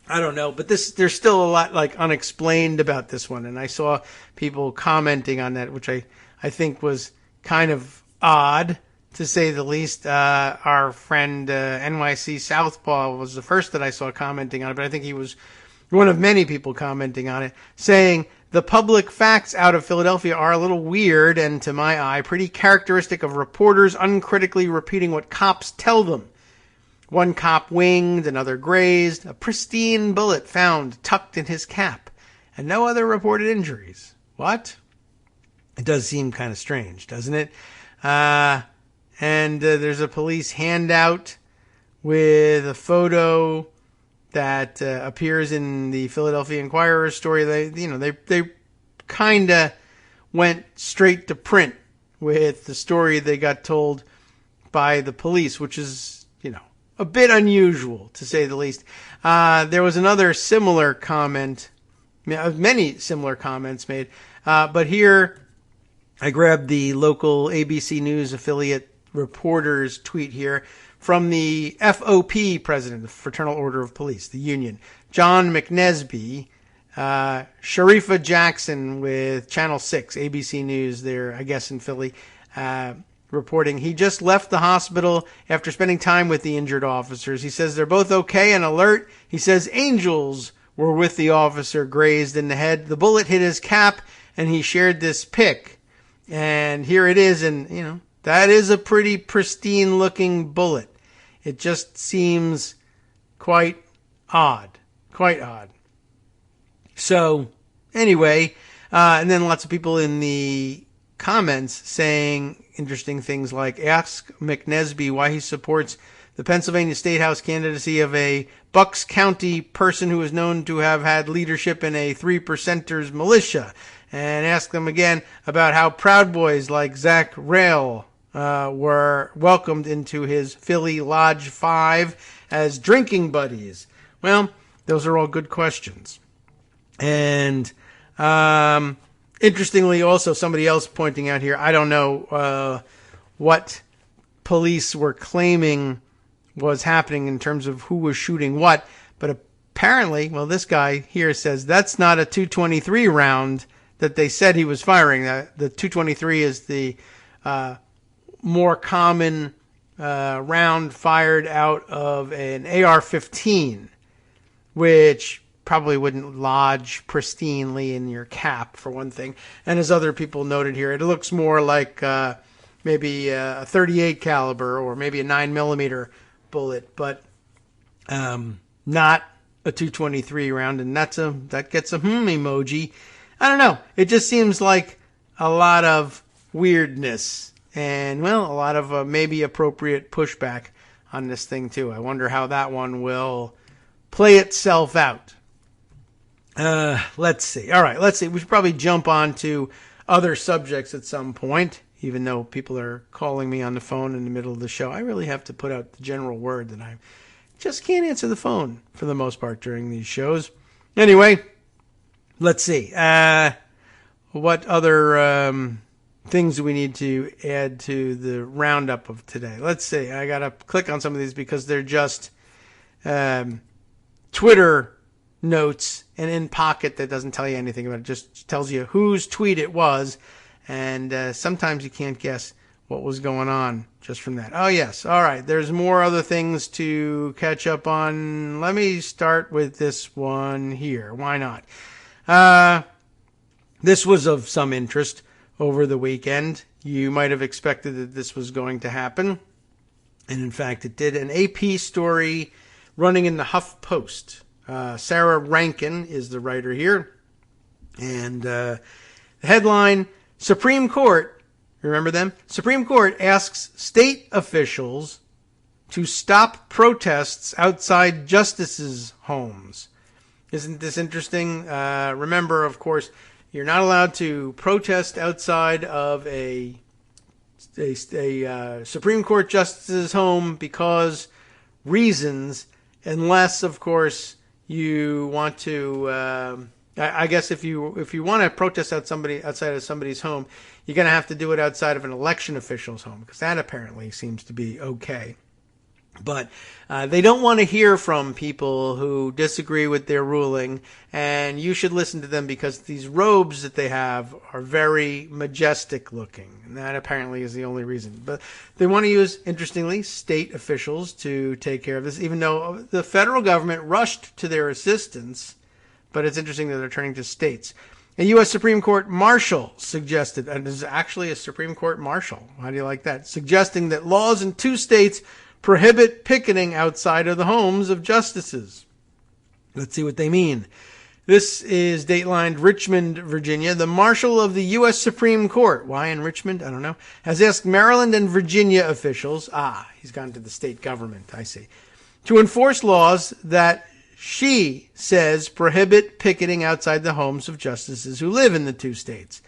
I don't know, but there's still a lot unexplained about this one, and I saw people commenting on that, which I think was kind of odd, to say the least. Our friend NYC Southpaw was the first that I saw commenting on it, but I think he was one of many people commenting on it, saying the public facts out of Philadelphia are a little weird and, to my eye, pretty characteristic of reporters uncritically repeating what cops tell them. One cop winged, another grazed, a pristine bullet found tucked in his cap, and no other reported injuries. What? It does seem kind of strange, doesn't it? And there's a police handout with a photo that appears in the Philadelphia Inquirer story. They kind of went straight to print with the story they got told by the police, which is, a bit unusual, to say the least. There was another similar comment, many similar comments made, but here I grabbed the local ABC News affiliate reporter's tweet here from the FOP president, the Fraternal Order of Police, the union, John McNesby, Sharifa Jackson with Channel 6, ABC News there, I guess in Philly, reporting he just left the hospital after spending time with the injured officers. He says they're both okay and alert. He says angels were with the officer grazed in the head. The bullet hit his cap, and he shared this pic. And here it is, and, that is a pretty pristine-looking bullet. It just seems quite odd. Quite odd. So, anyway, and then lots of people in the comments saying interesting things like, ask McNesby why he supports the Pennsylvania State House candidacy of a Bucks County person who is known to have had leadership in a Three Percenters militia. And ask them again about how Proud Boys like Zach Rail were welcomed into his Philly Lodge 5 as drinking buddies. Well, those are all good questions. And interestingly, also, somebody else pointing out here, I don't know what police were claiming was happening in terms of who was shooting what, but apparently, this guy here says that's not a .223 round that they said he was firing. The .223 is the more common round fired out of an AR-15, which probably wouldn't lodge pristinely in your cap, for one thing. And as other people noted here, it looks more like maybe a .38 caliber or maybe a 9mm bullet, but not a .223 round, and that gets a emoji. I don't know. It just seems like a lot of weirdness and, a lot of maybe appropriate pushback on this thing, too. I wonder how that one will play itself out. Let's see. All right, let's see. We should probably jump on to other subjects at some point, even though people are calling me on the phone in the middle of the show. I really have to put out the general word that I just can't answer the phone for the most part during these shows. Anyway, let's see. What other things do we need to add to the roundup of today? Let's see. I got to click on some of these because they're just Twitter notes, and in Pocket that doesn't tell you anything about it. Just tells you whose tweet it was, and sometimes you can't guess what was going on just from that. Oh, yes. All right. There's more other things to catch up on. Let me start with this one here. Why not? This was of some interest over the weekend. You might have expected that this was going to happen, and in fact it did. An AP story running in the Huff Post. Sarah Rankin is the writer here. And the headline, Supreme Court, remember them? Supreme Court asks state officials to stop protests outside justices' homes. Isn't this interesting? Remember, of course, you're not allowed to protest outside of a Supreme Court justice's home because reasons, unless, of course, you want to. I guess if you want to protest outside of somebody's home, you're going to have to do it outside of an election official's home, because that apparently seems to be okay. But they don't want to hear from people who disagree with their ruling, and you should listen to them because these robes that they have are very majestic looking, and that apparently is the only reason. But they want to use, interestingly, state officials to take care of this, even though the federal government rushed to their assistance. But it's interesting that they're turning to states. A U.S. Supreme Court marshal suggested, and this is actually a Supreme Court marshal, how do you like that, suggesting that laws in 2 states prohibit picketing outside of the homes of justices. Let's see what they mean. This is datelined Richmond, Virginia. The marshal of the U.S. Supreme Court, why in Richmond? I don't know, has asked Maryland and Virginia officials, he's gone to the state government, I see, to enforce laws that she says prohibit picketing outside the homes of justices who live in the 2 states.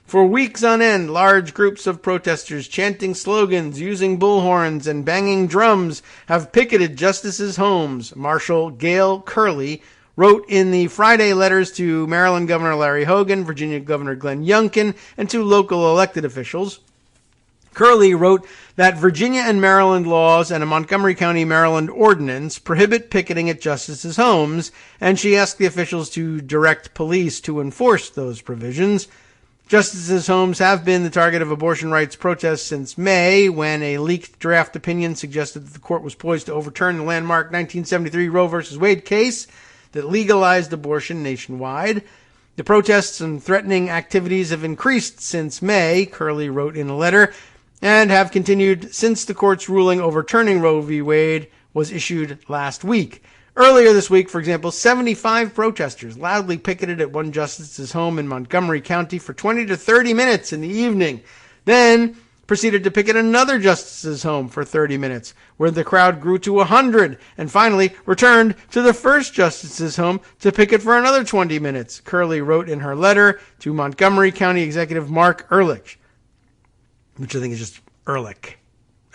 For weeks on end, large groups of protesters chanting slogans, using bullhorns, and banging drums have picketed justices' homes, Marshal Gail Curley wrote in the Friday letters to Maryland Governor Larry Hogan, Virginia Governor Glenn Youngkin, and 2 local elected officials. Curley wrote that Virginia and Maryland laws and a Montgomery County, Maryland ordinance prohibit picketing at justices' homes, and she asked the officials to direct police to enforce those provisions. Justices' homes have been the target of abortion rights protests since May, when a leaked draft opinion suggested that the court was poised to overturn the landmark 1973 Roe v. Wade case that legalized abortion nationwide. The protests and threatening activities have increased since May, Curley wrote in a letter, and have continued since the court's ruling overturning Roe v. Wade was issued last week. Earlier this week, for example, 75 protesters loudly picketed at one justice's home in Montgomery County for 20 to 30 minutes in the evening, then proceeded to picket another justice's home for 30 minutes, where the crowd grew to 100, and finally returned to the first justice's home to picket for another 20 minutes, Curley wrote in her letter to Montgomery County Executive Mark Ehrlich, which I think is just Ehrlich.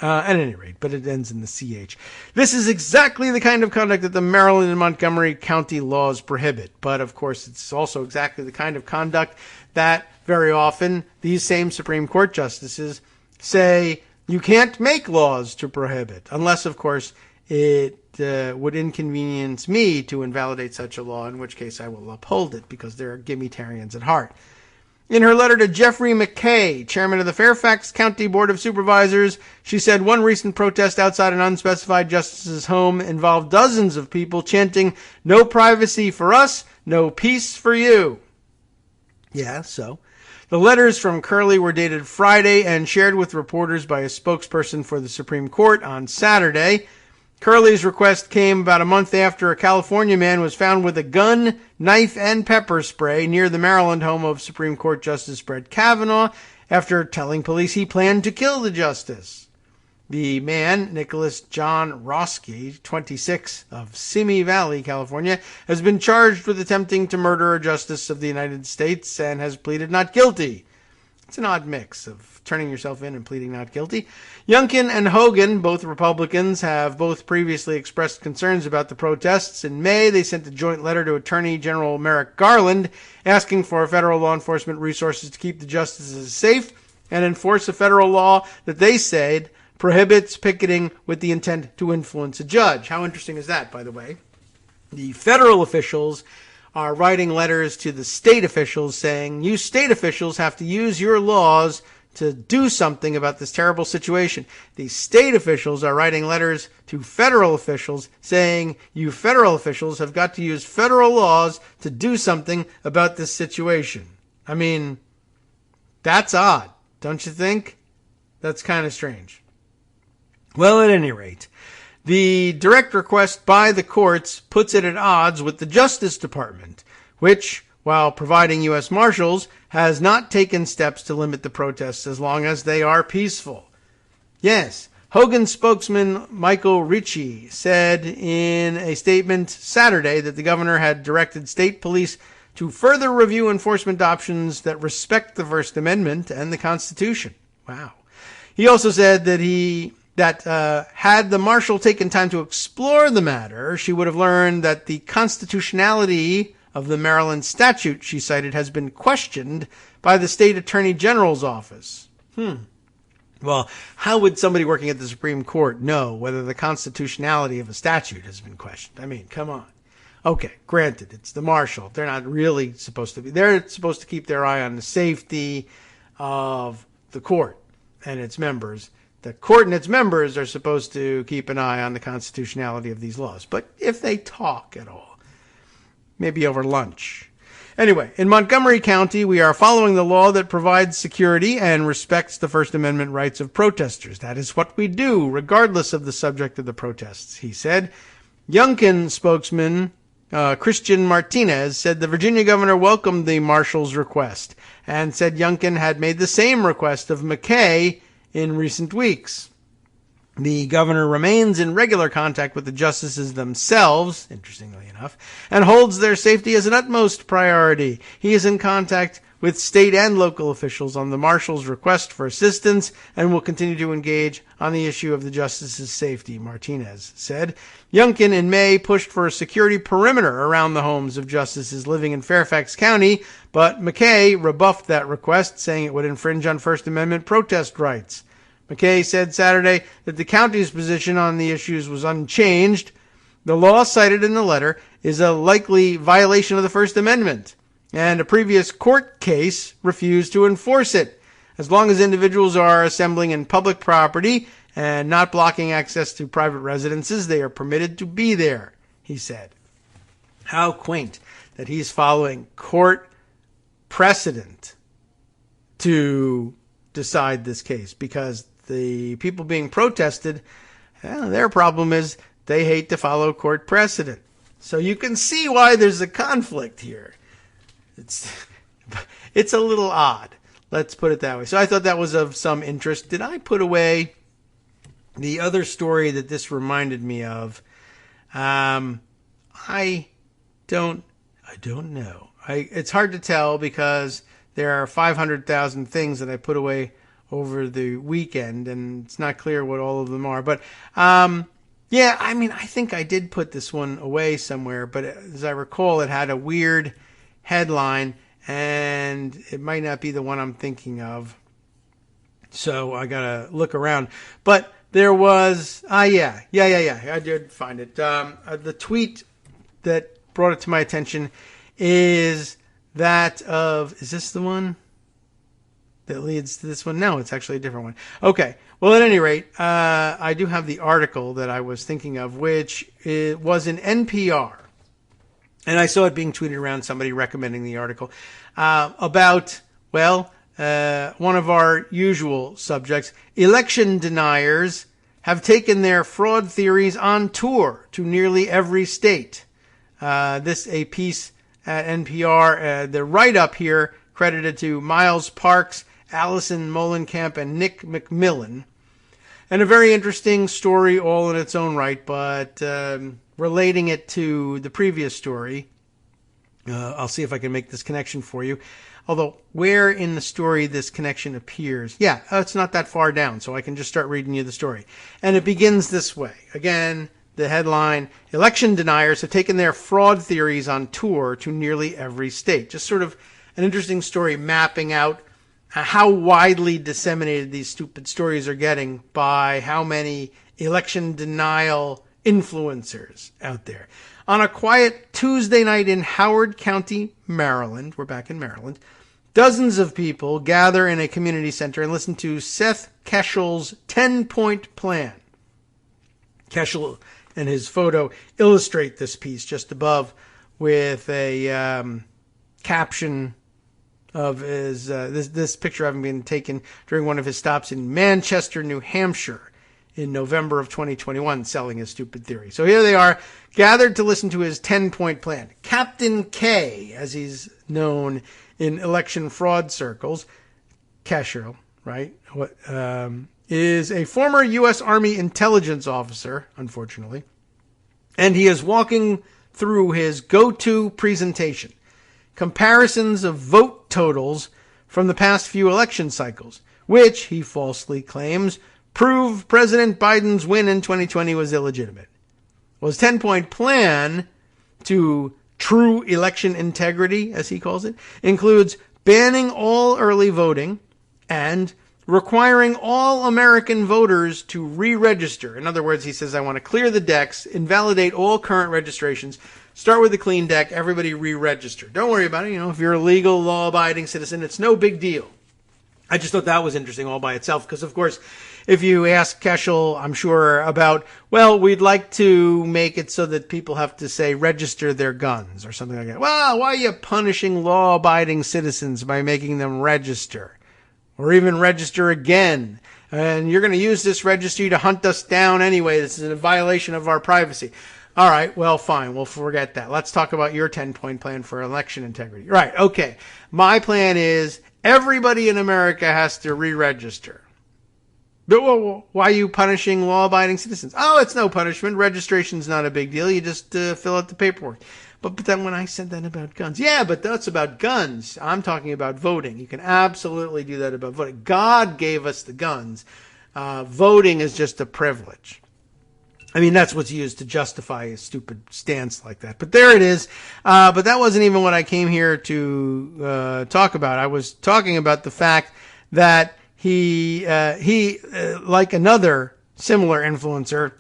At any rate, but it ends in the CH. This is exactly the kind of conduct that the Maryland and Montgomery County laws prohibit. But, of course, it's also exactly the kind of conduct that very often these same Supreme Court justices say you can't make laws to prohibit, unless, of course, it would inconvenience me to invalidate such a law, in which case I will uphold it, because they're gimmitarians at heart. In her letter to Jeffrey McKay, chairman of the Fairfax County Board of Supervisors, she said one recent protest outside an unspecified justice's home involved dozens of people chanting, "No privacy for us, no peace for you." Yeah, so. The letters from Curley were dated Friday and shared with reporters by a spokesperson for the Supreme Court on Saturday. Curley's request came about a month after a California man was found with a gun, knife, and pepper spray near the Maryland home of Supreme Court Justice Brett Kavanaugh after telling police he planned to kill the justice. The man, Nicholas John Roski, 26, of Simi Valley, California, has been charged with attempting to murder a justice of the United States and has pleaded not guilty. It's an odd mix of turning yourself in and pleading not guilty. Youngkin and Hogan, both Republicans, have both previously expressed concerns about the protests. In May, they sent a joint letter to Attorney General Merrick Garland asking for federal law enforcement resources to keep the justices safe and enforce a federal law that they said prohibits picketing with the intent to influence a judge. How interesting is that, by the way? The federal officials are writing letters to the state officials saying, you state officials have to use your laws to do something about this terrible situation. The state officials are writing letters to federal officials saying, you federal officials have got to use federal laws to do something about this situation. I mean, that's odd, don't you think? That's kind of strange. Well, at any rate, the direct request by the courts puts it at odds with the Justice Department, which, while providing U.S. Marshals, has not taken steps to limit the protests as long as they are peaceful. Yes, Hogan spokesman Michael Ritchie said in a statement Saturday that the governor had directed state police to further review enforcement options that respect the First Amendment and the Constitution. Wow. He also said that had the marshal taken time to explore the matter, she would have learned that the constitutionality of the Maryland statute she cited has been questioned by the state attorney general's office. Well, how would somebody working at the Supreme Court know whether the constitutionality of a statute has been questioned? I mean, come on. Okay, granted, it's the marshal. They're not really supposed to be. They're supposed to keep their eye on the safety of the court and its members. The court and its members are supposed to keep an eye on the constitutionality of these laws. But if they talk at all, maybe over lunch. Anyway, in Montgomery County, we are following the law that provides security and respects the First Amendment rights of protesters. That is what we do, regardless of the subject of the protests, he said. Youngkin spokesman Christian Martinez said the Virginia governor welcomed the marshal's request and said Youngkin had made the same request of McKay in recent weeks. The governor remains in regular contact with the justices themselves, interestingly enough, and holds their safety as an utmost priority. He is in contact with state and local officials on the marshal's request for assistance and will continue to engage on the issue of the justices' safety, Martinez said. Youngkin in May pushed for a security perimeter around the homes of justices living in Fairfax County, but McKay rebuffed that request, saying it would infringe on First Amendment protest rights. McKay said Saturday that the county's position on the issues was unchanged. The law cited in the letter is a likely violation of the First Amendment, and a previous court case refused to enforce it. As long as individuals are assembling in public property and not blocking access to private residences, they are permitted to be there, he said. How quaint that he's following court precedent to decide this case, because the people being protested, their problem is they hate to follow court precedent. So you can see why there's a conflict here. It's a little odd. Let's put it that way. So I thought that was of some interest. Did I put away the other story that this reminded me of? I don't know. It's hard to tell because there are 500,000 things that I put away over the weekend, and it's not clear what all of them are. But, I think I did put this one away somewhere, but as I recall, it had a weird headline, and it might not be the one I'm thinking of. So I gotta look around. But there was, I did find it. The tweet that brought it to my attention is that of, is this the one that leads to this one? No, it's actually a different one. Okay. Well, at any rate, I do have the article that I was thinking of, which was in NPR. And I saw it being tweeted around, somebody recommending the article, about, one of our usual subjects. Election deniers have taken their fraud theories on tour to nearly every state. A piece at NPR, the write-up here credited to Miles Parks, Allison Molenkamp, and Nick McMillan. And a very interesting story all in its own right, but relating it to the previous story, I'll see if I can make this connection for you. Although, where in the story this connection appears, it's not that far down, so I can just start reading you the story. And it begins this way. Again, the headline, election deniers have taken their fraud theories on tour to nearly every state. Just sort of an interesting story mapping out how widely disseminated these stupid stories are getting by how many election denial influencers out there. On a quiet Tuesday night in Howard County, Maryland, we're back in Maryland, dozens of people gather in a community center and listen to Seth Keshel's 10-point plan. Keshel and his photo illustrate this piece just above with a caption of his this picture having been taken during one of his stops in Manchester, New Hampshire in November of 2021, selling his stupid theory. So here they are, gathered to listen to his 10-point plan. Captain K, as he's known in election fraud circles, Keshel, right, is a former U.S. Army intelligence officer, unfortunately, and he is walking through his go-to presentation. Comparisons of vote totals from the past few election cycles, which, he falsely claims, prove President Biden's win in 2020 was illegitimate. Well, his 10-point plan to true election integrity, as he calls it, includes banning all early voting and requiring all American voters to re-register. In other words, he says, I want to clear the decks, invalidate all current registrations, start with a clean deck, everybody re-register. Don't worry about it. If you're a legal, law-abiding citizen, it's no big deal. I just thought that was interesting all by itself because, of course, if you ask Keschel, I'm sure, about, well, we'd like to make it so that people have to, say, register their guns or something like that. Well, why are you punishing law-abiding citizens by making them register? Or even register again? And you're going to use this registry to hunt us down anyway. This is a violation of our privacy. All right, well, fine. We'll forget that. Let's talk about your 10-point plan for election integrity. Right, okay. My plan is everybody in America has to re-register. But why are you punishing law-abiding citizens? Oh, it's no punishment. Registration's not a big deal. You just fill out the paperwork. But then when I said that about guns, yeah, but that's about guns. I'm talking about voting. You can absolutely do that about voting. God gave us the guns. Voting is just a privilege. I mean, that's what's used to justify a stupid stance like that. But there it is. But that wasn't even what I came here to talk about. I was talking about the fact that he like another similar influencer,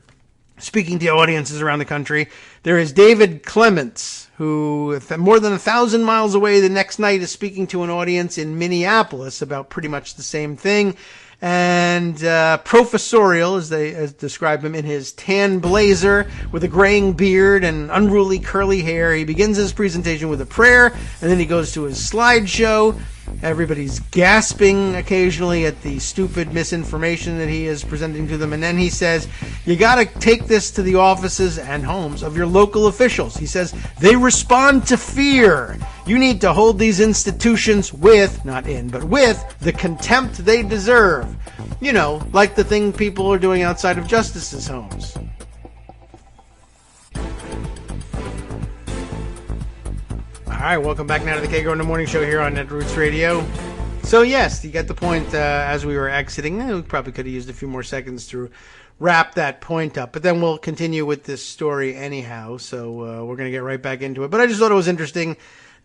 speaking to audiences around the country, there is David Clements, who more than 1,000 miles away the next night is speaking to an audience in Minneapolis about pretty much the same thing. And professorial, as they describe him, in his tan blazer with a graying beard and unruly curly hair. He begins his presentation with a prayer, and then he goes to his slideshow. Everybody's gasping occasionally at the stupid misinformation that he is presenting to them. And then he says, you got to take this to the offices and homes of your local officials. He says, they respond to fear. You need to hold these institutions with, not in, but with the contempt they deserve. Like the thing people are doing outside of justices' homes. All right, welcome back now to the Kagro in the Morning Show here on Netroots Radio. So yes, you get the point as we were exiting. We probably could have used a few more seconds to wrap that point up, but then we'll continue with this story anyhow, so we're going to get right back into it. But I just thought it was interesting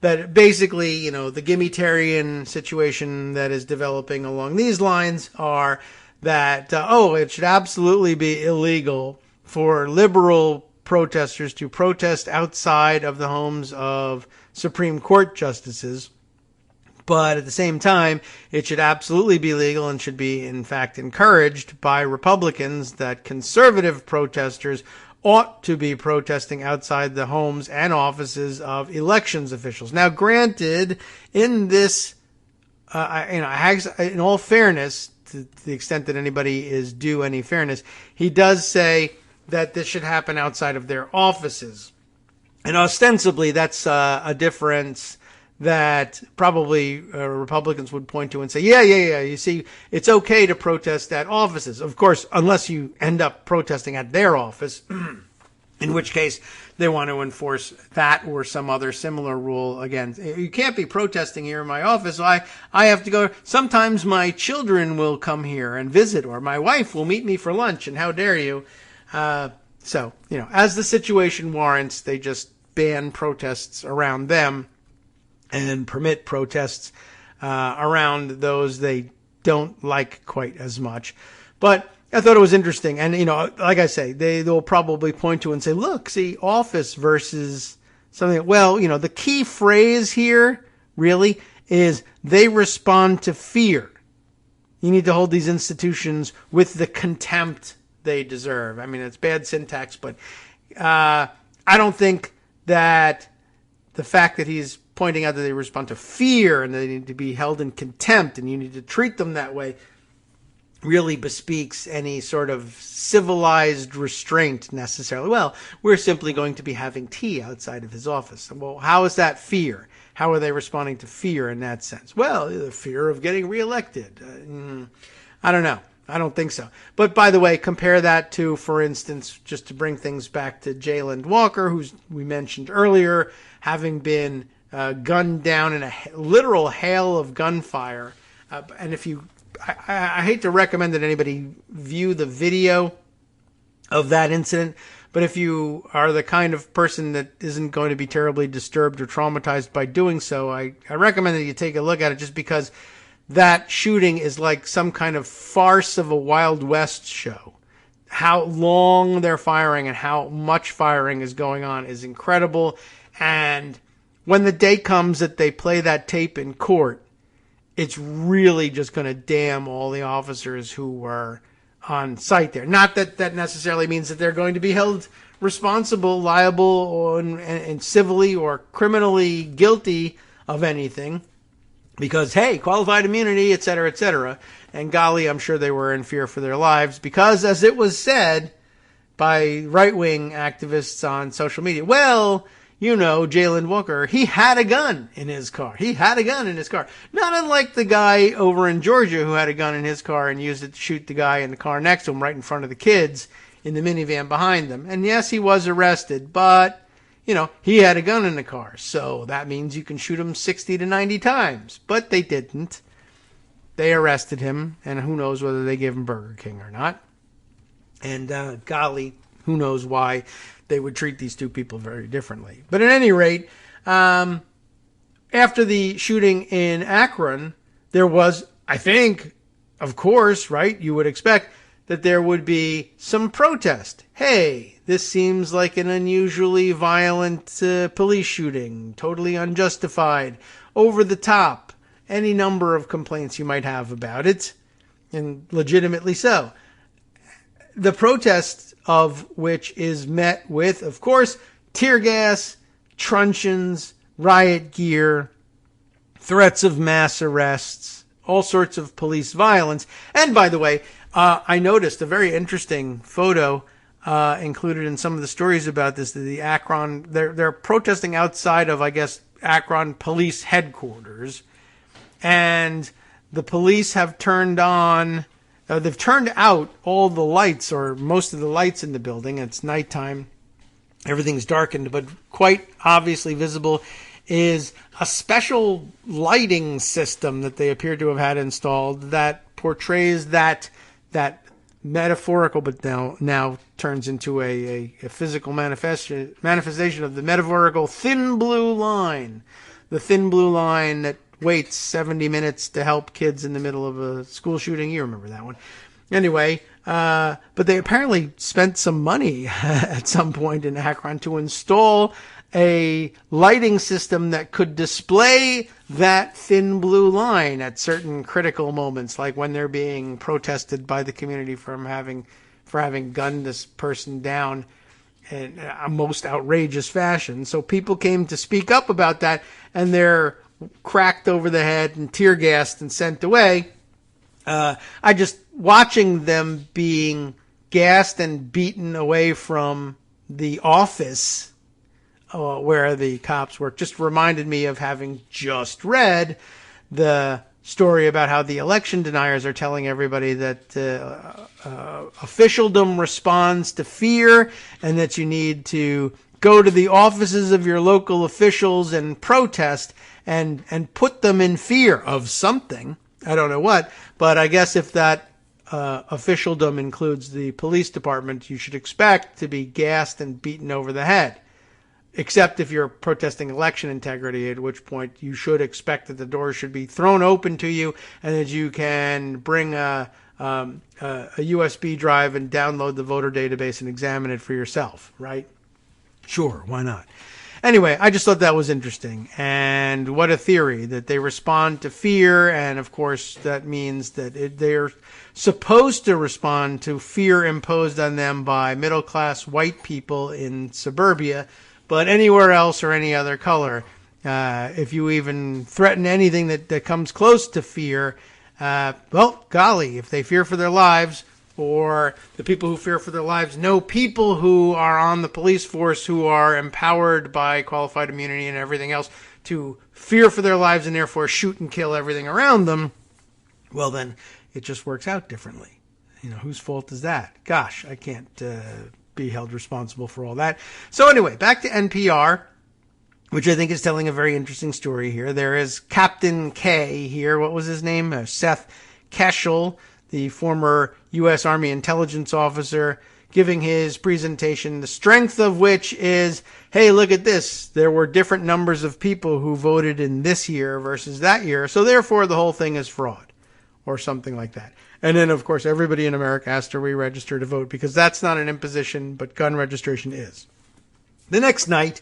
that basically, the gimmitarian situation that is developing along these lines are that, it should absolutely be illegal for liberal protesters to protest outside of the homes of Supreme Court justices, but at the same time, it should absolutely be legal and should be, in fact, encouraged by Republicans that conservative protesters ought to be protesting outside the homes and offices of elections officials. Now, granted, in this, in all fairness, to the extent that anybody is due any fairness, he does say that this should happen outside of their offices. And ostensibly, that's a difference that probably Republicans would point to and say, yeah, you see, it's okay to protest at offices. Of course, unless you end up protesting at their office, in which case they want to enforce that or some other similar rule. Again, you can't be protesting here in my office. So I have to go. Sometimes my children will come here and visit, or my wife will meet me for lunch, and how dare you? So, as the situation warrants, they just ban protests around them and permit protests around those they don't like quite as much. But I thought it was interesting. And, like I say, they'll probably point to and say, look, see, office versus something. Well, the key phrase here really is they respond to fear. You need to hold these institutions with the contempt they deserve. I mean, it's bad syntax, but I don't think that the fact that he's pointing out that they respond to fear and they need to be held in contempt and you need to treat them that way really bespeaks any sort of civilized restraint necessarily. Well, we're simply going to be having tea outside of his office. Well, how is that fear? How are they responding to fear in that sense? Well, the fear of getting reelected. I don't know. I don't think so. But by the way, compare that to, for instance, just to bring things back to Jayland Walker, who we mentioned earlier, having been gunned down in a literal hail of gunfire. And if you, I hate to recommend that anybody view the video of that incident, but if you are the kind of person that isn't going to be terribly disturbed or traumatized by doing so, I recommend that you take a look at it, just because that shooting is like some kind of farce of a Wild West show. How long they're firing and how much firing is going on is incredible. And when the day comes that they play that tape in court, it's really just going to damn all the officers who were on site there. Not that that necessarily means that they're going to be held responsible, liable, or, and civilly or criminally guilty of anything, because, hey, qualified immunity, et cetera, et cetera. And golly, I'm sure they were in fear for their lives, because, as it was said by right-wing activists on social media, well, you know, Jalen Walker, he had a gun in his car. He had a gun in his car. Not unlike the guy over in Georgia who had a gun in his car and used it to shoot the guy in the car next to him right in front of the kids in the minivan behind them. And yes, he was arrested, but, you know, he had a gun in the car. So that means you can shoot him 60 to 90 times. But they didn't. They arrested him, and who knows whether they gave him Burger King or not. And golly, who knows why they would treat these two people very differently. But at any rate, after the shooting in Akron, there was, I think, of course, right, you would expect that there would be some protest. Hey, this seems like an unusually violent police shooting, totally unjustified, over the top, any number of complaints you might have about it, and legitimately so. The protest of which is met with, of course, tear gas, truncheons, riot gear, threats of mass arrests, all sorts of police violence. And by the way, I noticed a very interesting photo included in some of the stories about this. The Akron, they're protesting outside of, I guess, Akron police headquarters, and the police have turned on. They've turned out all the lights, or most of the lights in the building. It's nighttime. Everything's darkened, but quite obviously visible is a special lighting system that they appear to have had installed that portrays that metaphorical, but now turns into a physical manifestation of the metaphorical thin blue line. The thin blue line that waits 70 minutes to help kids in the middle of a school shooting. You remember that one. Anyway, but they apparently spent some money at some point in Akron to install a lighting system that could display that thin blue line at certain critical moments, like when they're being protested by the community for having gunned this person down in a most outrageous fashion. So people came to speak up about that, and they're cracked over the head and tear gassed and sent away. I just, watching them being gassed and beaten away from the office where the cops work just reminded me of having just read the story about how the election deniers are telling everybody that officialdom responds to fear, and that you need to go to the offices of your local officials and protest and put them in fear of something. I don't know what, but I guess if that officialdom includes the police department, you should expect to be gassed and beaten over the head. Except if you're protesting election integrity, at which point you should expect that the doors should be thrown open to you and that you can bring a USB drive and download the voter database and examine it for yourself, right? Sure, why not? Anyway, I just thought that was interesting. And what a theory, that they respond to fear. And of course, that means that they're supposed to respond to fear imposed on them by middle-class white people in suburbia. But anywhere else or any other color, if you even threaten anything that comes close to fear, well, golly, if they fear for their lives, or the people who fear for their lives know people who are on the police force who are empowered by qualified immunity and everything else to fear for their lives and therefore shoot and kill everything around them, well, then it just works out differently. You know, whose fault is that? Gosh, I can't be held responsible for all that. So anyway, back to NPR. which I think is telling a very interesting story here. There is Captain K here. What was his name? Seth Keshel, the former U.S. Army intelligence officer, giving his presentation, the strength of which is, hey, look at this. There were different numbers of people who voted in this year versus that year, so therefore the whole thing is fraud, or something like that. And then, of course, everybody in America has to re-register to vote, because that's not an imposition, but gun registration is. The next night,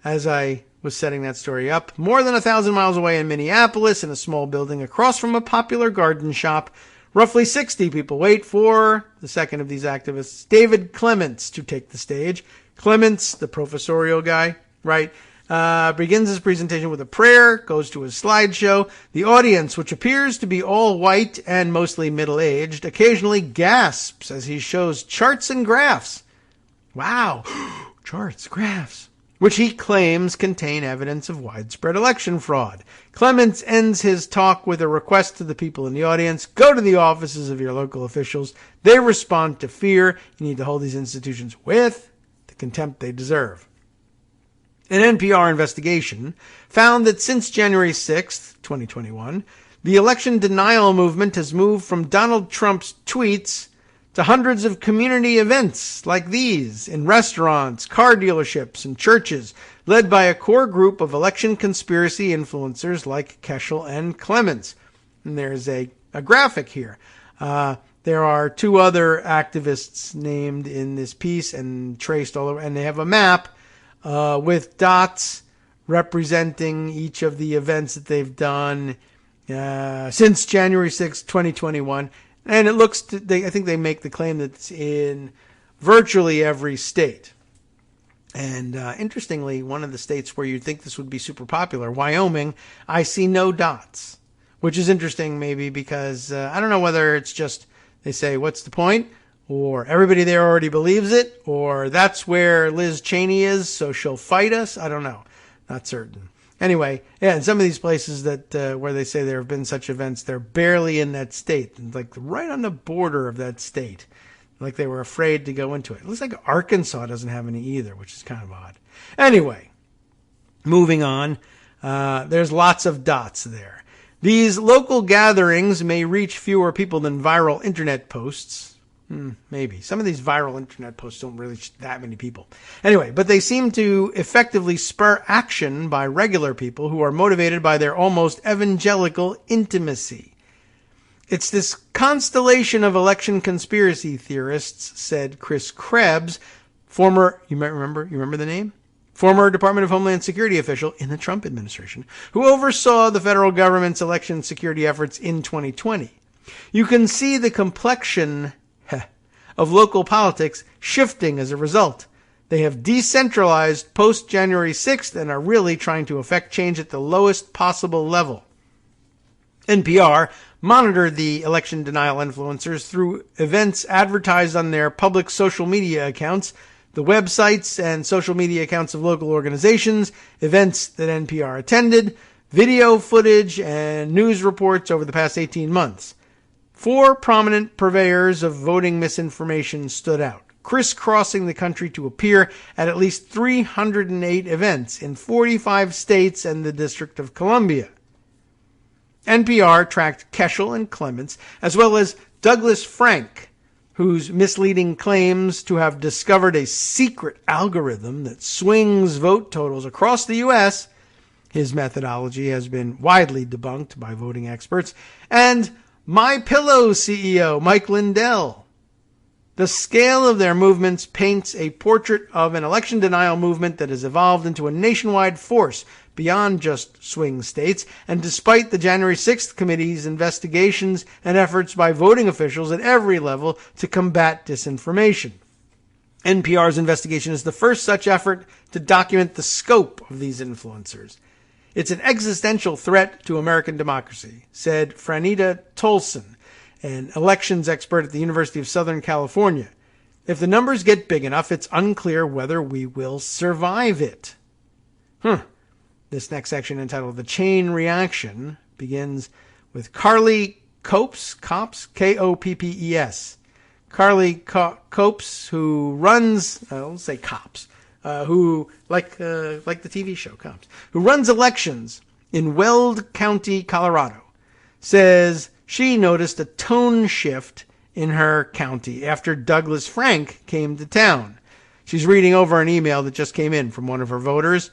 as I was setting that story up, more than 1,000 miles away in Minneapolis, in a small building across from a popular garden shop, roughly 60 people wait for the second of these activists, David Clements, to take the stage. Clements, the professorial guy, right, begins his presentation with a prayer, goes to his slideshow. The audience, which appears to be all white and mostly middle-aged, occasionally gasps as he shows charts and graphs. Wow, charts, graphs, which he claims contain evidence of widespread election fraud. Clements ends his talk with a request to the people in the audience: go to the offices of your local officials. They respond to fear. You need to hold these institutions with the contempt they deserve. An NPR investigation found that since January 6th, 2021, the election denial movement has moved from Donald Trump's tweets to hundreds of community events like these in restaurants, car dealerships, and churches, led by a core group of election conspiracy influencers like Keshel and Clements. And there's a graphic here. There are two other activists named in this piece and traced all over, and they have a map with dots representing each of the events that they've done since January 6, 2021. And it looks, I think they make the claim that it's in virtually every state. And interestingly, one of the states where you'd think this would be super popular, Wyoming, I see no dots, which is interesting maybe because I don't know whether it's just they say, what's the point? Or everybody there already believes it, or that's where Liz Cheney is, so she'll fight us. I don't know. Not certain. Anyway, yeah, in some of these places that where they say there have been such events, they're barely in that state, like right on the border of that state, like they were afraid to go into it. It looks like Arkansas doesn't have any either, which is kind of odd. Anyway, moving on, there's lots of dots there. These local gatherings may reach fewer people than viral internet posts. Maybe. Some of these viral internet posts don't really reach that many people. Anyway, but they seem to effectively spur action by regular people who are motivated by their almost evangelical intimacy. It's this constellation of election conspiracy theorists, said Chris Krebs, former, you remember the name? Former Department of Homeland Security official in the Trump administration, who oversaw the federal government's election security efforts in 2020. You can see the complexion of local politics shifting as a result. They have decentralized post-January 6th and are really trying to effect change at the lowest possible level. NPR monitored the election denial influencers through events advertised on their public social media accounts, the websites and social media accounts of local organizations, events that NPR attended, video footage, and news reports over the past 18 months. 4 prominent purveyors of voting misinformation stood out, crisscrossing the country to appear at least 308 events in 45 states and the District of Columbia. NPR tracked Keshel and Clements, as well as Douglas Frank, whose misleading claims to have discovered a secret algorithm that swings vote totals across the U.S. His methodology has been widely debunked by voting experts. And MyPillow CEO Mike Lindell. The scale of their movements paints a portrait of an election denial movement that has evolved into a nationwide force beyond just swing states, and despite the January 6th committee's investigations and efforts by voting officials at every level to combat disinformation. NPR's investigation is the first such effort to document the scope of these influencers. It's an existential threat to American democracy, said Franita Tolson, an elections expert at the University of Southern California. If the numbers get big enough, it's unclear whether we will survive it. This next section, entitled The Chain Reaction, begins with Carly Copes, K-O-P-P-E-S. Carly Copes, who runs, let's say Cops, who, like the TV show Cops, who runs elections in Weld County, Colorado, says she noticed a tone shift in her county after Douglas Frank came to town. She's reading over an email that just came in from one of her voters.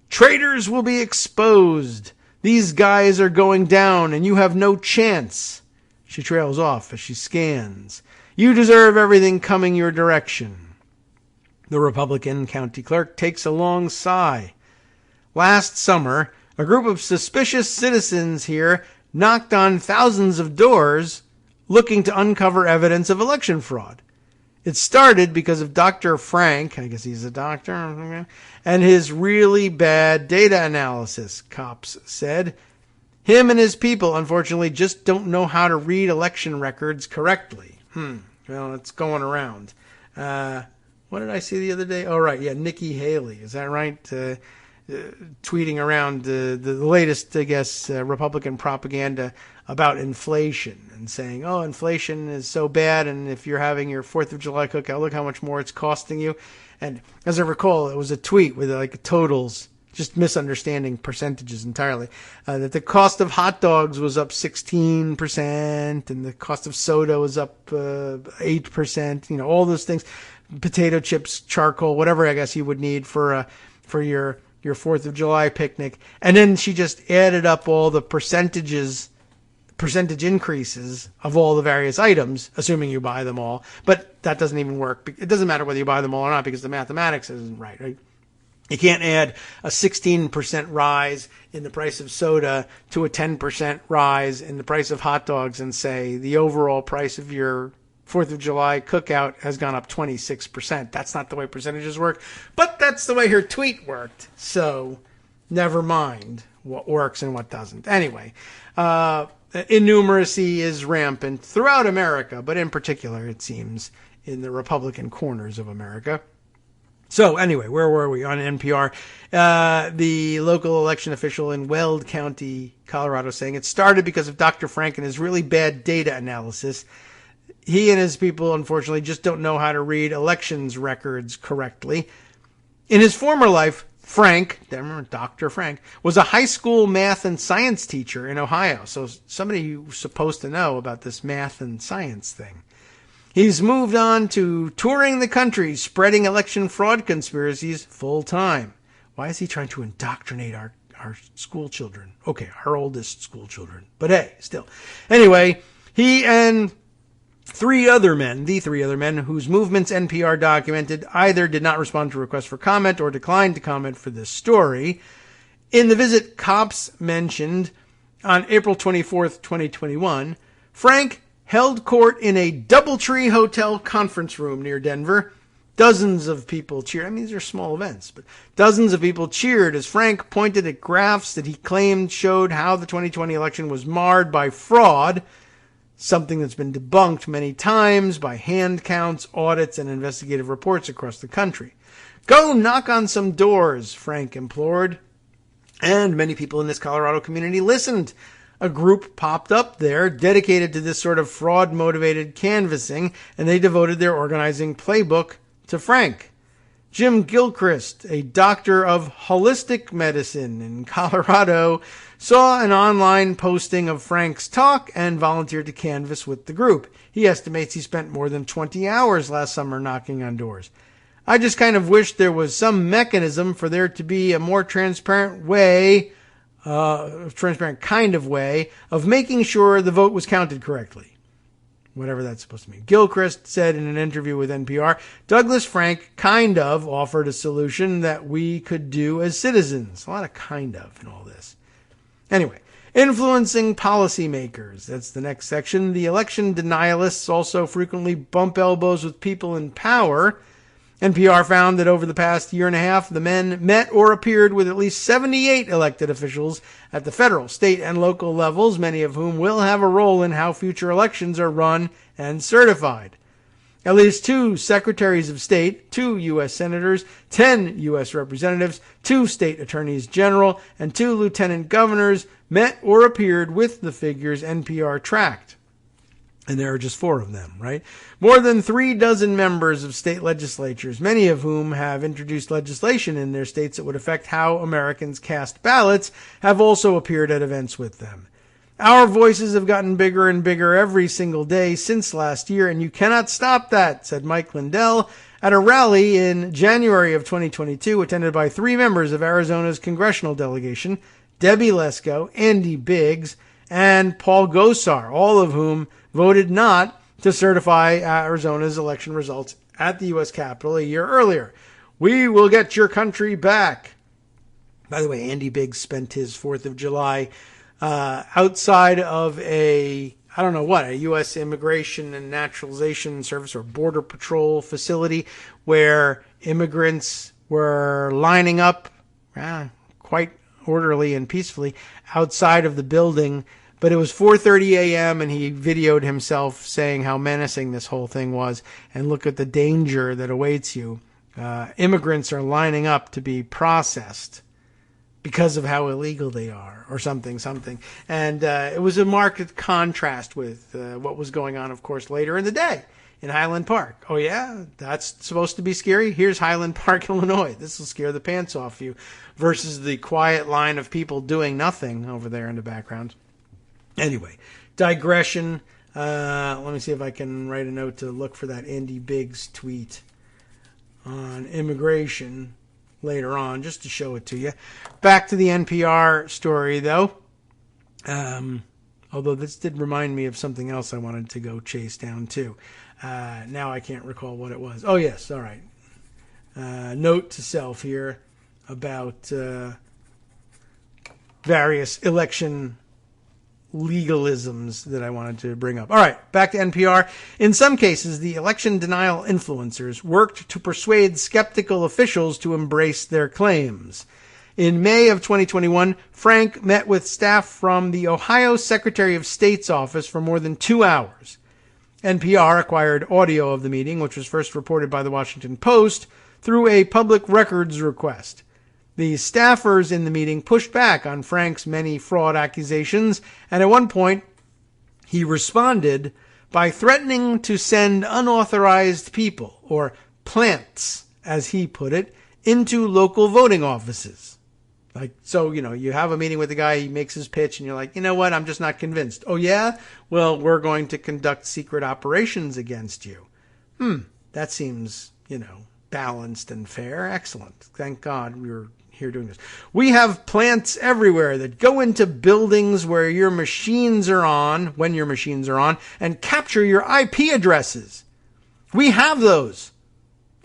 Traitors will be exposed. These guys are going down and you have no chance. She trails off as she scans. You deserve everything coming your direction. The Republican county clerk takes a long sigh. Last summer, a group of suspicious citizens here knocked on thousands of doors looking to uncover evidence of election fraud. It started because of Dr. Frank, I guess he's a doctor, and his really bad data analysis, Cops said. Him and his people, unfortunately, just don't know how to read election records correctly. Well, it's going around. What did I see the other day? Oh, right, yeah, Nikki Haley, is that right? Tweeting around the latest, I guess, Republican propaganda about inflation and saying, oh, inflation is so bad, and if you're having your 4th of July cookout, look how much more it's costing you. And as I recall, it was a tweet with like totals, just misunderstanding percentages entirely, that the cost of hot dogs was up 16% and the cost of soda was up 8%, all those things, potato chips, charcoal, whatever I guess you would need for your 4th of July picnic. And then she just added up all the percentage increases of all the various items, assuming you buy them all. But that doesn't even work. It doesn't matter whether you buy them all or not because the mathematics isn't right? You can't add a 16% rise in the price of soda to a 10% rise in the price of hot dogs and say the overall price of your 4th of July cookout has gone up 26%. That's not the way percentages work, but that's the way her tweet worked. So never mind what works and what doesn't. Anyway, innumeracy is rampant throughout America, but in particular, it seems, in the Republican corners of America. So anyway, where were we on NPR? The local election official in Weld County, Colorado, saying it started because of Dr. Frank and his really bad data analysis. He and his people, unfortunately, just don't know how to read elections records correctly. In his former life, Frank, remember Dr. Frank, was a high school math and science teacher in Ohio. So somebody who's supposed to know about this math and science thing. He's moved on to touring the country, spreading election fraud conspiracies full time. Why is he trying to indoctrinate our school children? Okay, our oldest school children. But hey, still. Anyway, he and the three other men whose movements NPR documented either did not respond to requests for comment or declined to comment for this story. In the visit Cops mentioned on April 24th, 2021, Frank held court in a DoubleTree Hotel conference room near Denver. Dozens of people cheered. I mean, these are small events, but dozens of people cheered as Frank pointed at graphs that he claimed showed how the 2020 election was marred by fraud, something that's been debunked many times by hand counts, audits, and investigative reports across the country. Go knock on some doors, Frank implored. And many people in this Colorado community listened. A group popped up there dedicated to this sort of fraud-motivated canvassing, and they devoted their organizing playbook to Frank. Jim Gilchrist, a doctor of holistic medicine in Colorado, saw an online posting of Frank's talk and volunteered to canvass with the group. He estimates he spent more than 20 hours last summer knocking on doors. I just kind of wish there was some mechanism for there to be a more transparent kind of way of making sure the vote was counted correctly. Whatever that's supposed to mean. Gilchrist said in an interview with NPR, Douglas Frank kind of offered a solution that we could do as citizens. A lot of kind of in all this. Anyway, influencing policymakers. That's the next section. The election denialists also frequently bump elbows with people in power. NPR found that over the past year and a half, the men met or appeared with at least 78 elected officials at the federal, state, and local levels, many of whom will have a role in how future elections are run and certified. At least 2 secretaries of state, 2 U.S. senators, 10 U.S. representatives, 2 state attorneys general, and 2 lieutenant governors met or appeared with the figures NPR tracked. And there are just 4 of them, right? More than 36 members of state legislatures, many of whom have introduced legislation in their states that would affect how Americans cast ballots, have also appeared at events with them. Our voices have gotten bigger and bigger every single day since last year, and you cannot stop that, said Mike Lindell at a rally in January of 2022, attended by 3 members of Arizona's congressional delegation, Debbie Lesko, Andy Biggs, and Paul Gosar, all of whom voted not to certify Arizona's election results at the U.S. Capitol a year earlier. We will get your country back. By the way, Andy Biggs spent his 4th of July outside of a U.S. Immigration and Naturalization Service or Border Patrol facility where immigrants were lining up quite orderly and peacefully outside of the building. But it was 4:30 a.m. and he videoed himself saying how menacing this whole thing was. And look at the danger that awaits you. Immigrants are lining up to be processed because of how illegal they are, or something. And it was a marked contrast with what was going on, of course, later in the day in Highland Park. Oh, yeah? That's supposed to be scary? Here's Highland Park, Illinois. This will scare the pants off you. Versus the quiet line of people doing nothing over there in the background. Anyway, digression. Let me see if I can write a note to look for that Andy Biggs tweet on immigration later on, just to show it to you. Back to the NPR story, though. Although this did remind me of something else I wanted to go chase down, too. Now I can't recall what it was. Oh, yes, all right. Note to self here about various election legalisms that I wanted to bring up. All right, back to NPR. In some cases, the election denial influencers worked to persuade skeptical officials to embrace their claims. In May of 2021, Frank met with staff from the Ohio Secretary of State's office for more than 2 hours. NPR acquired audio of the meeting, which was first reported by the Washington Post, through a public records request. The staffers in the meeting pushed back on Frank's many fraud accusations, and at one point, he responded by threatening to send unauthorized people, or plants, as he put it, into local voting offices. So, you have a meeting with the guy, he makes his pitch, and you're like, you know what, I'm just not convinced. Oh, yeah? Well, we're going to conduct secret operations against you. That seems, balanced and fair. Excellent. Thank God we were here doing this. We have plants everywhere that go into buildings where your machines are on, when your machines are on, and capture your IP addresses. We have those.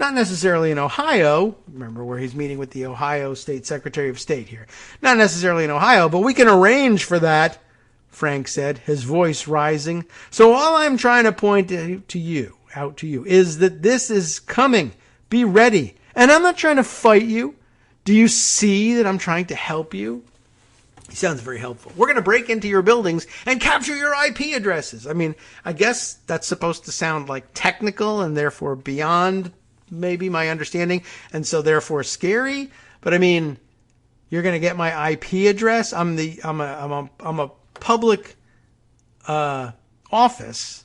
Not necessarily in Ohio. Remember where he's meeting with the Ohio State Secretary of State here. Not necessarily in Ohio, but we can arrange for that, Frank said, his voice rising. So all I'm trying to point out to you, is that this is coming. Be ready. And I'm not trying to fight you. Do you see that I'm trying to help you? He sounds very helpful. We're going to break into your buildings and capture your IP addresses. I mean, I guess that's supposed to sound like technical and therefore beyond maybe my understanding, and so therefore scary. But I mean, you're going to get my IP address. I'm a public office,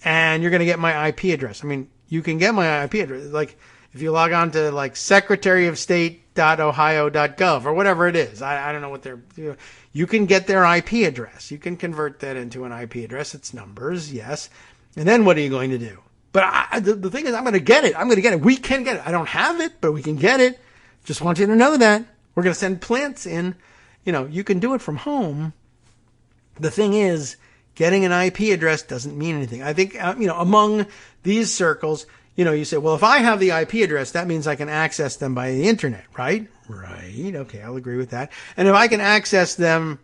and you're going to get my IP address. I mean, you can get my IP address. Like, if you log on to secretaryofstate.ohio.gov or whatever it is, I don't know what you can get their IP address. You can convert that into an IP address. It's numbers, yes. And then what are you going to do? But the thing is, I'm going to get it. We can get it. I don't have it, but we can get it. Just want you to know that. We're going to send plants in. You can do it from home. The thing is, getting an IP address doesn't mean anything. I think, among these circles, you say, well, if I have the IP address, that means I can access them by the internet, right? Right. Okay, I'll agree with that. And if I can access them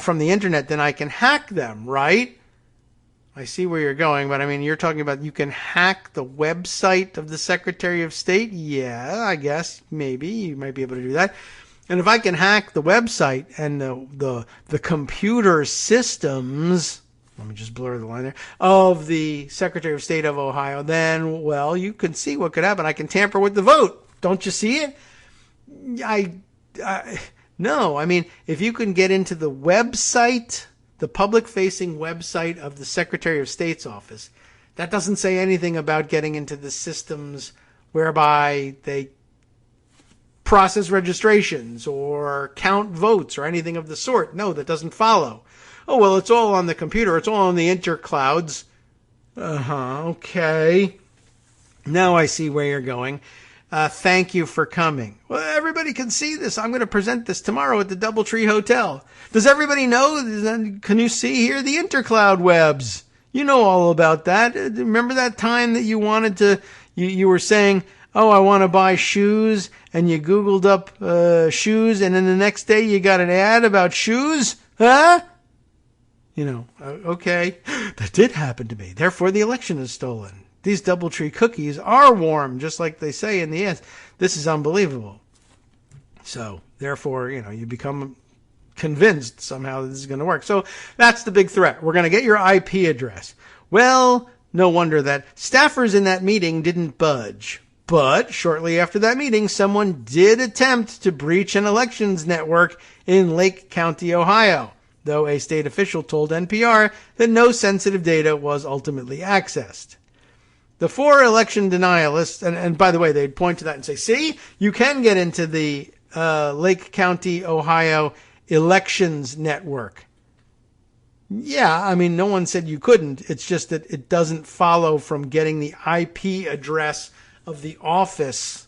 from the internet, then I can hack them, right? I see where you're going, but I mean, you're talking about you can hack the website of the Secretary of State? Yeah, I guess, maybe. You might be able to do that. And if I can hack the website and the computer systems, let me just blur the line there, of the Secretary of State of Ohio, then, well, you can see what could happen. I can tamper with the vote. Don't you see it? No, I mean, if you can get into the website the public-facing website of the Secretary of State's office. That doesn't say anything about getting into the systems whereby they process registrations or count votes or anything of the sort. No, that doesn't follow. Oh, well, it's all on the computer. It's all on the interclouds. Okay. Now I see where you're going. Thank you for coming. Well, everybody can see this. I'm going to present this tomorrow at the Doubletree Hotel. Does everybody know? Can you see here the intercloud webs? You know all about that. Remember that time that you wanted to, you were saying, oh, I want to buy shoes, and you Googled up shoes, and then the next day you got an ad about shoes? Huh? Okay. That did happen to me. Therefore, the election is stolen. These Doubletree cookies are warm, just like they say in the ads. This is unbelievable. So, therefore, you become convinced somehow that this is going to work. So, that's the big threat. We're going to get your IP address. Well, no wonder that staffers in that meeting didn't budge. But shortly after that meeting, someone did attempt to breach an elections network in Lake County, Ohio, though a state official told NPR that no sensitive data was ultimately accessed. The 4 election denialists, and by the way, they'd point to that and say, see, you can get into the Lake County, Ohio elections network. Yeah, I mean, no one said you couldn't. It's just that it doesn't follow from getting the IP address of the office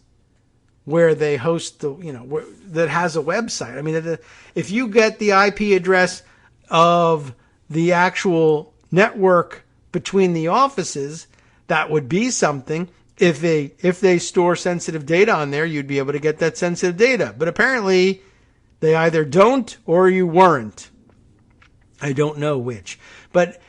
where they host that has a website. I mean, if you get the IP address of the actual network between the offices, that would be something. If they store sensitive data on there, you'd be able to get that sensitive data. But apparently, they either don't or you weren't. I don't know which. But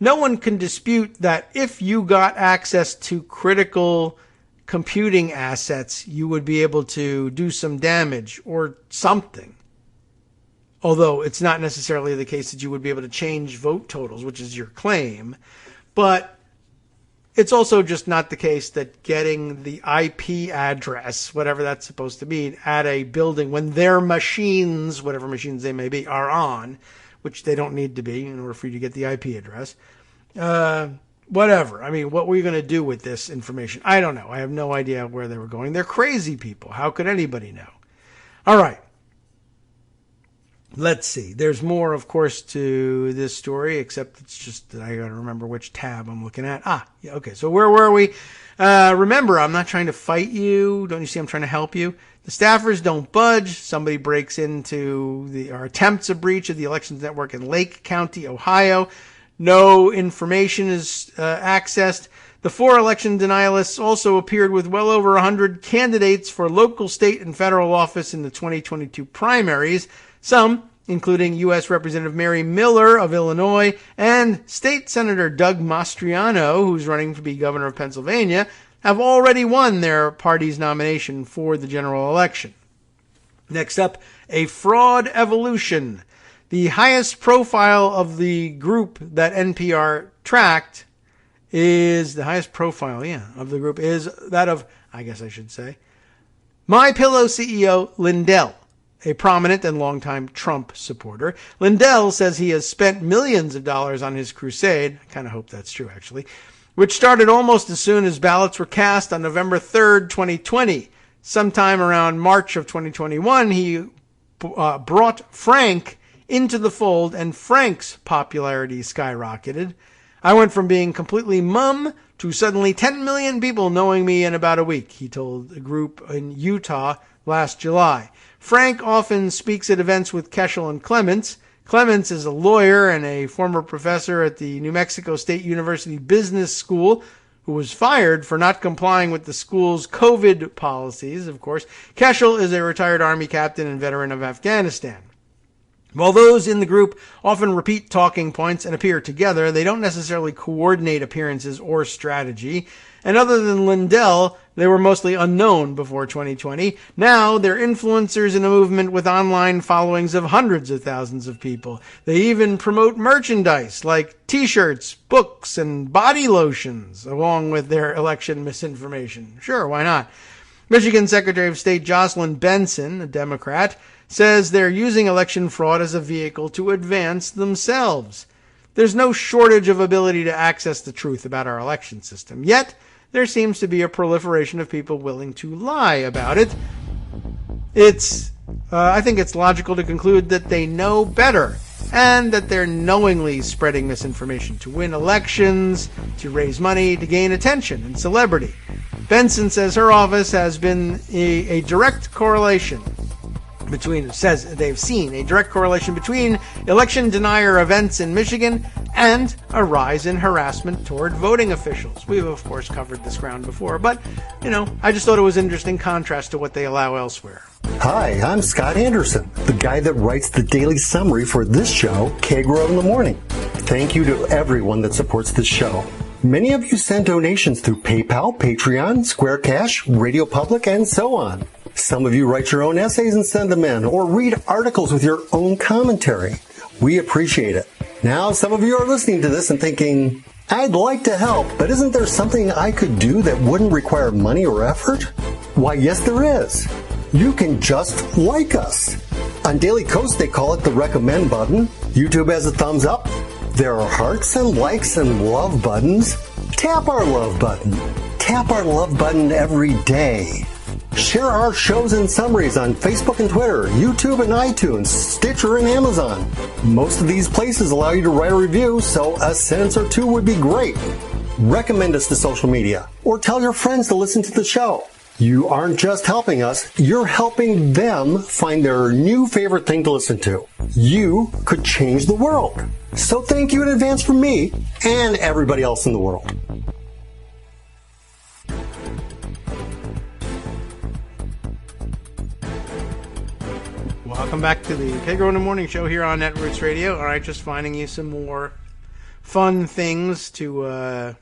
no one can dispute that if you got access to critical computing assets, you would be able to do some damage or something. Although it's not necessarily the case that you would be able to change vote totals, which is your claim. But it's also just not the case that getting the IP address, whatever that's supposed to mean, at a building when their machines, whatever machines they may be, are on, which they don't need to be in order for you to get the IP address. Whatever. I mean, what were you going to do with this information? I don't know. I have no idea where they were going. They're crazy people. How could anybody know? All right. Let's see. There's more, of course, to this story, except it's just that I got to remember which tab I'm looking at. Yeah, okay. So where were we? Remember, I'm not trying to fight you. Don't you see I'm trying to help you? The staffers don't budge. Somebody breaks into or attempts a breach of the elections network in Lake County, Ohio. No information is accessed. The 4 election denialists also appeared with well over 100 candidates for local, state, and federal office in the 2022 primaries. Some, including U.S. Representative Mary Miller of Illinois and State Senator Doug Mastriano, who's running to be governor of Pennsylvania, have already won their party's nomination for the general election. Next up, a fraud evolution. The highest profile of the group that NPR tracked is that of, I guess I should say, MyPillow CEO Lindell, a prominent and longtime Trump supporter. Lindell says he has spent millions of dollars on his crusade. I kind of hope that's true, actually, which started almost as soon as ballots were cast on November 3rd, 2020. Sometime around March of 2021, he brought Frank into the fold, and Frank's popularity skyrocketed. I went from being completely mum to suddenly 10 million people knowing me in about a week, he told a group in Utah last July. Frank often speaks at events with Keschel and Clements. Clements is a lawyer and a former professor at the New Mexico State University Business School who was fired for not complying with the school's COVID policies, of course. Keschel is a retired Army captain and veteran of Afghanistan. While those in the group often repeat talking points and appear together, they don't necessarily coordinate appearances or strategy. And other than Lindell, they were mostly unknown before 2020. Now, they're influencers in a movement with online followings of hundreds of thousands of people. They even promote merchandise like t-shirts, books, and body lotions, along with their election misinformation. Sure, why not? Michigan Secretary of State Jocelyn Benson, a Democrat, says they're using election fraud as a vehicle to advance themselves. There's no shortage of ability to access the truth about our election system. Yet, there seems to be a proliferation of people willing to lie about it. I think it's logical to conclude that they know better and that they're knowingly spreading misinformation to win elections, to raise money, to gain attention and celebrity. Benson says her office has been a direct correlation says they've seen a direct correlation between election denier events in Michigan and a rise in harassment toward voting officials. We've, of course, covered this ground before, but, I just thought it was an interesting contrast to what they allow elsewhere. Hi, I'm Scott Anderson, the guy that writes the daily summary for this show, Kagro in the Morning. Thank you to everyone that supports this show. Many of you send donations through PayPal, Patreon, Square Cash, Radio Public, and so on. Some of you write your own essays and send them in, or read articles with your own commentary. We appreciate it. Now, some of you are listening to this and thinking, I'd like to help, but isn't there something I could do that wouldn't require money or effort? Why, yes, there is. You can just like us. On Daily Kos, they call it the recommend button. YouTube has a thumbs up. There are hearts and likes and love buttons. Tap our love button. Tap our love button every day. Share our shows and summaries on Facebook and Twitter, YouTube and iTunes, Stitcher and Amazon. Most of these places allow you to write a review, so a sentence or two would be great. Recommend us to social media, or tell your friends to listen to the show. You aren't just helping us, you're helping them find their new favorite thing to listen to. You could change the world. So thank you in advance from me and everybody else in the world. Welcome back to the Kagro in the Morning Show here on Netroots Radio. All right, just finding you some more fun things to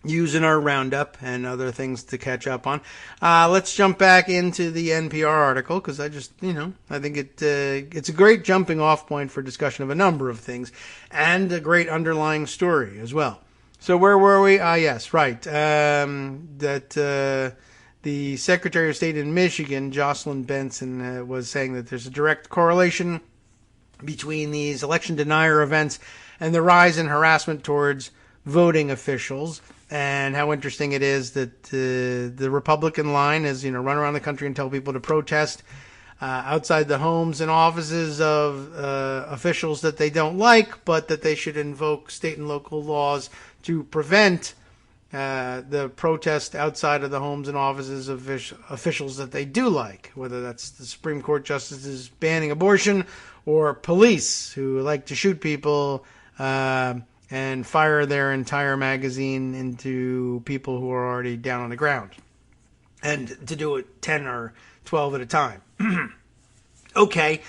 use in our roundup and other things to catch up on. Let's jump back into the NPR article because I think it's a great jumping off point for discussion of a number of things and a great underlying story as well. So where were we? Yes, right. The Secretary of State in Michigan, Jocelyn Benson, was saying that there's a direct correlation between these election denier events and the rise in harassment towards voting officials. And how interesting it is that the Republican line is, run around the country and tell people to protest outside the homes and offices of officials that they don't like, but that they should invoke state and local laws to prevent the protest outside of the homes and offices of officials that they do like, whether that's the Supreme Court justices banning abortion or police who like to shoot people and fire their entire magazine into people who are already down on the ground, and to do it 10 or 12 at a time. Okay,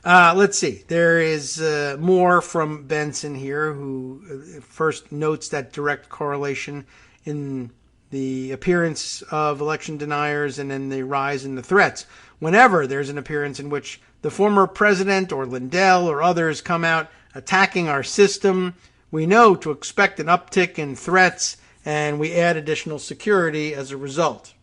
let's see. There is more from Benson here, who first notes that direct correlation in the appearance of election deniers and then the rise in the threats. Whenever there's an appearance in which the former president or Lindell or others come out attacking our system, we know to expect an uptick in threats, and we add additional security as a result.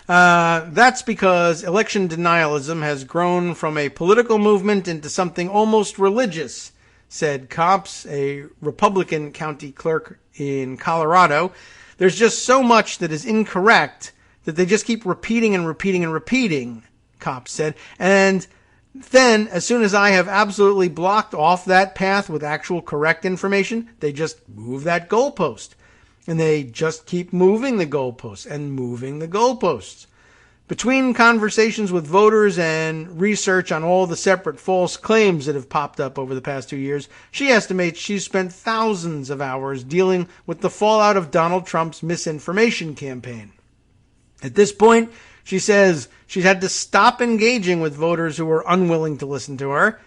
That's because election denialism has grown from a political movement into something almost religious, said Copps, a Republican county clerk in Colorado. There's just so much that is incorrect that they just keep repeating and repeating and repeating, Copps said. And then, as soon as I have absolutely blocked off that path with actual correct information, they just move that goalpost. And they just keep moving the goalposts and moving the goalposts. Between conversations with voters and research on all the separate false claims that have popped up over the past 2 years, she estimates she's spent thousands of hours dealing with the fallout of Donald Trump's misinformation campaign. At this point, she says she's had to stop engaging with voters who are unwilling to listen to her.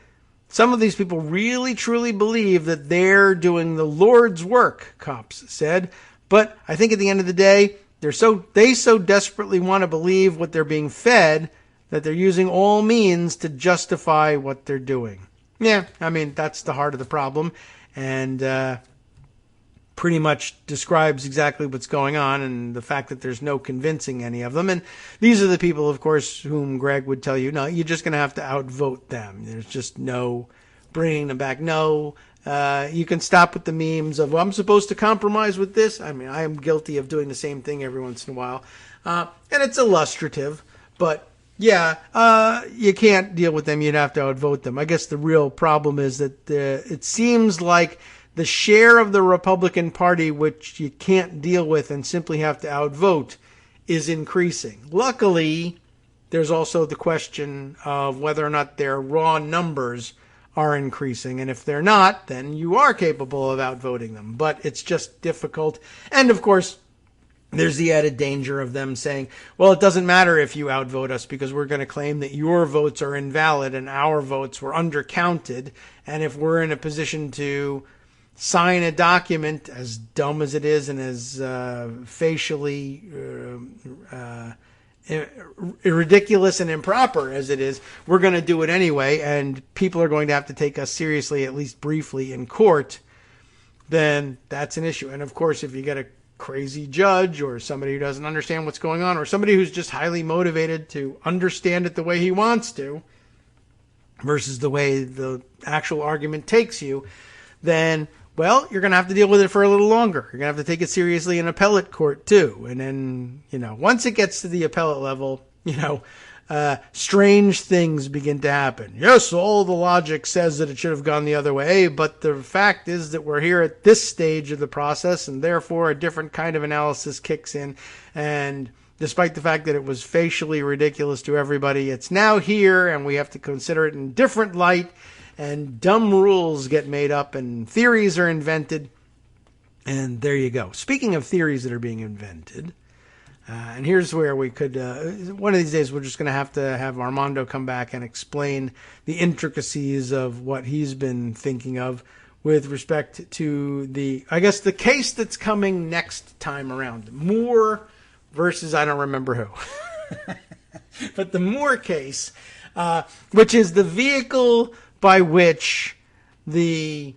Some of these people really truly believe that they're doing the Lord's work, Copps said. But I think at the end of the day, they so desperately want to believe what they're being fed that they're using all means to justify what they're doing. Yeah, I mean, that's the heart of the problem. And pretty much describes exactly what's going on and the fact that there's no convincing any of them. And these are the people, of course, whom Greg would tell you, no, you're just going to have to outvote them. There's just no bringing them back. No, you can stop with the memes of, well, I'm supposed to compromise with this. I mean, I am guilty of doing the same thing every once in a while. And it's illustrative, but yeah, you can't deal with them. You'd have to outvote them. I guess the real problem is that it seems like the share of the Republican Party which you can't deal with and simply have to outvote is increasing. Luckily, there's also the question of whether or not their raw numbers are increasing. And if they're not, then you are capable of outvoting them. But it's just difficult. And of course, there's the added danger of them saying, well, it doesn't matter if you outvote us because we're going to claim that your votes are invalid and our votes were undercounted. And if we're in a position to sign a document, as dumb as it is and as facially ridiculous and improper as it is, we're going to do it anyway, and people are going to have to take us seriously, at least briefly, in court, then that's an issue. And of course, if you get a crazy judge or somebody who doesn't understand what's going on or somebody who's just highly motivated to understand it the way he wants to versus the way the actual argument takes you, then, well, you're going to have to deal with it for a little longer. You're going to have to take it seriously in appellate court too. And then, once it gets to the appellate level, strange things begin to happen. Yes, all the logic says that it should have gone the other way, but the fact is that we're here at this stage of the process, and therefore a different kind of analysis kicks in. And despite the fact that it was facially ridiculous to everybody, it's now here, and we have to consider it in different light, and dumb rules get made up, and theories are invented, and there you go. Speaking of theories that are being invented, and here's where we could, one of these days we're just going to have Armando come back and explain the intricacies of what he's been thinking of with respect to the case that's coming next time around. Moore versus I don't remember who. But the Moore case, which is the vehicle by which the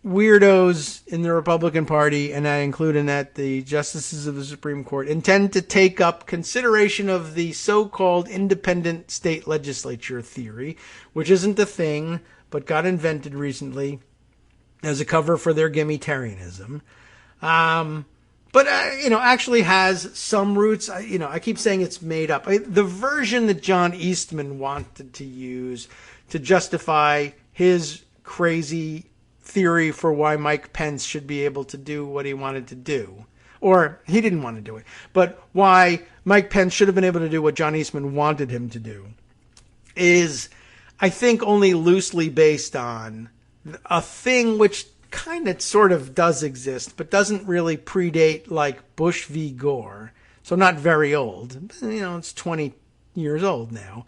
weirdos in the Republican Party, and I include in that the justices of the Supreme Court, intend to take up consideration of the so-called independent state legislature theory, which isn't a thing, but got invented recently as a cover for their gimmitarianism. But actually has some roots. I keep saying it's made up. The version that John Eastman wanted to use to justify his crazy theory for why Mike Pence should be able to do what he wanted to do. Or he didn't want to do it, but why Mike Pence should have been able to do what John Eastman wanted him to do is, I think, only loosely based on a thing which kind of sort of does exist, but doesn't really predate like Bush v. Gore. So not very old. It's 20 years old now.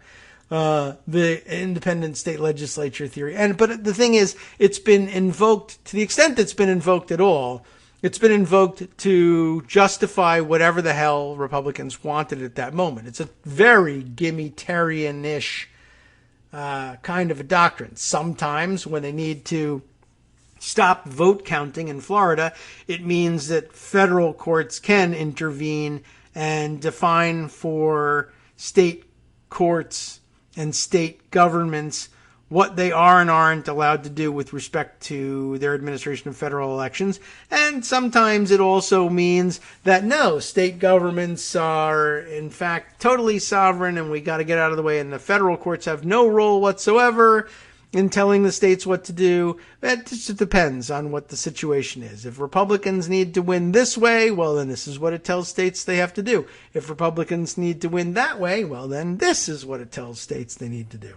The independent state legislature theory. But the thing is, it's been invoked, to the extent it's been invoked at all, it's been invoked to justify whatever the hell Republicans wanted at that moment. It's a very gimmitarian-ish kind of a doctrine. Sometimes when they need to stop vote counting in Florida, it means that federal courts can intervene and define for state courts and state governments what they are and aren't allowed to do with respect to their administration of federal elections. And sometimes it also means that no, state governments are in fact totally sovereign and we got to get out of the way, and the federal courts have no role whatsoever in telling the states what to do. It just depends on what the situation is. If Republicans need to win this way, well, then this is what it tells states they have to do. If Republicans need to win that way, well, then this is what it tells states they need to do.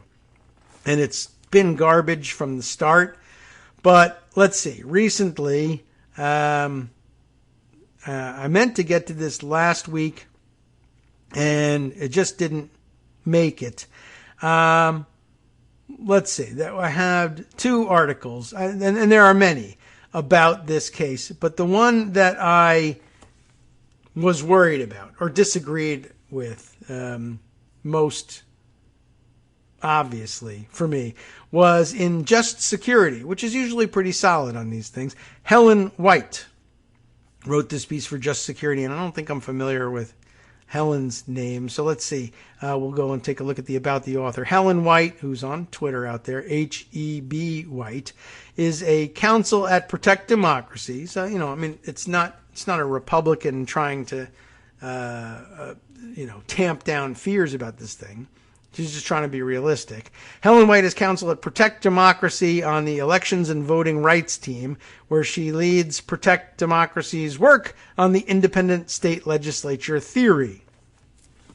And it's been garbage from the start. But let's see. Recently, I meant to get to this last week, and it just didn't make it. Let's see. I have two articles, and there are many about this case, but the one that I was worried about or disagreed with most obviously, for me, was in Just Security, which is usually pretty solid on these things. Helen White wrote this piece for Just Security, and I don't think I'm familiar with Helen's name. So let's see. We'll go and take a look at about the author. Helen White, who's on Twitter out there, H-E-B White, is a counsel at Protect Democracy. So, it's not a Republican trying to, tamp down fears about this thing. She's just trying to be realistic. Helen White is counsel at Protect Democracy on the Elections and Voting Rights team, where she leads Protect Democracy's work on the independent state legislature theory.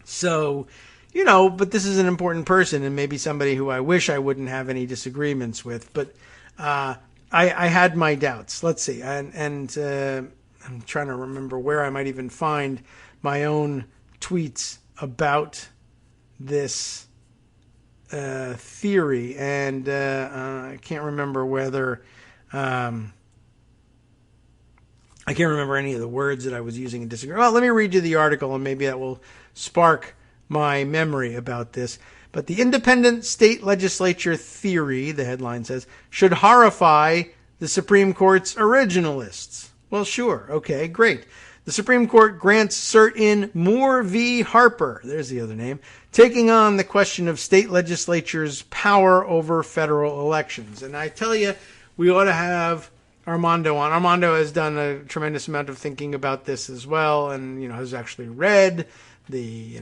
So, but this is an important person and maybe somebody who I wish I wouldn't have any disagreements with. But I had my doubts. Let's see. And I'm trying to remember where I might even find my own tweets about this theory, and I can't remember whether I can't remember any of the words that I was using in disagreement. Well, let me read you the article, and maybe that will spark my memory about this. But the independent state legislature theory, the headline says, should horrify the Supreme Court's originalists. Well, sure. Okay, great. The Supreme Court grants cert in Moore v. Harper, there's the other name, taking on the question of state legislatures' power over federal elections. And I tell you, we ought to have Armando on. Armando has done a tremendous amount of thinking about this as well, and has actually read the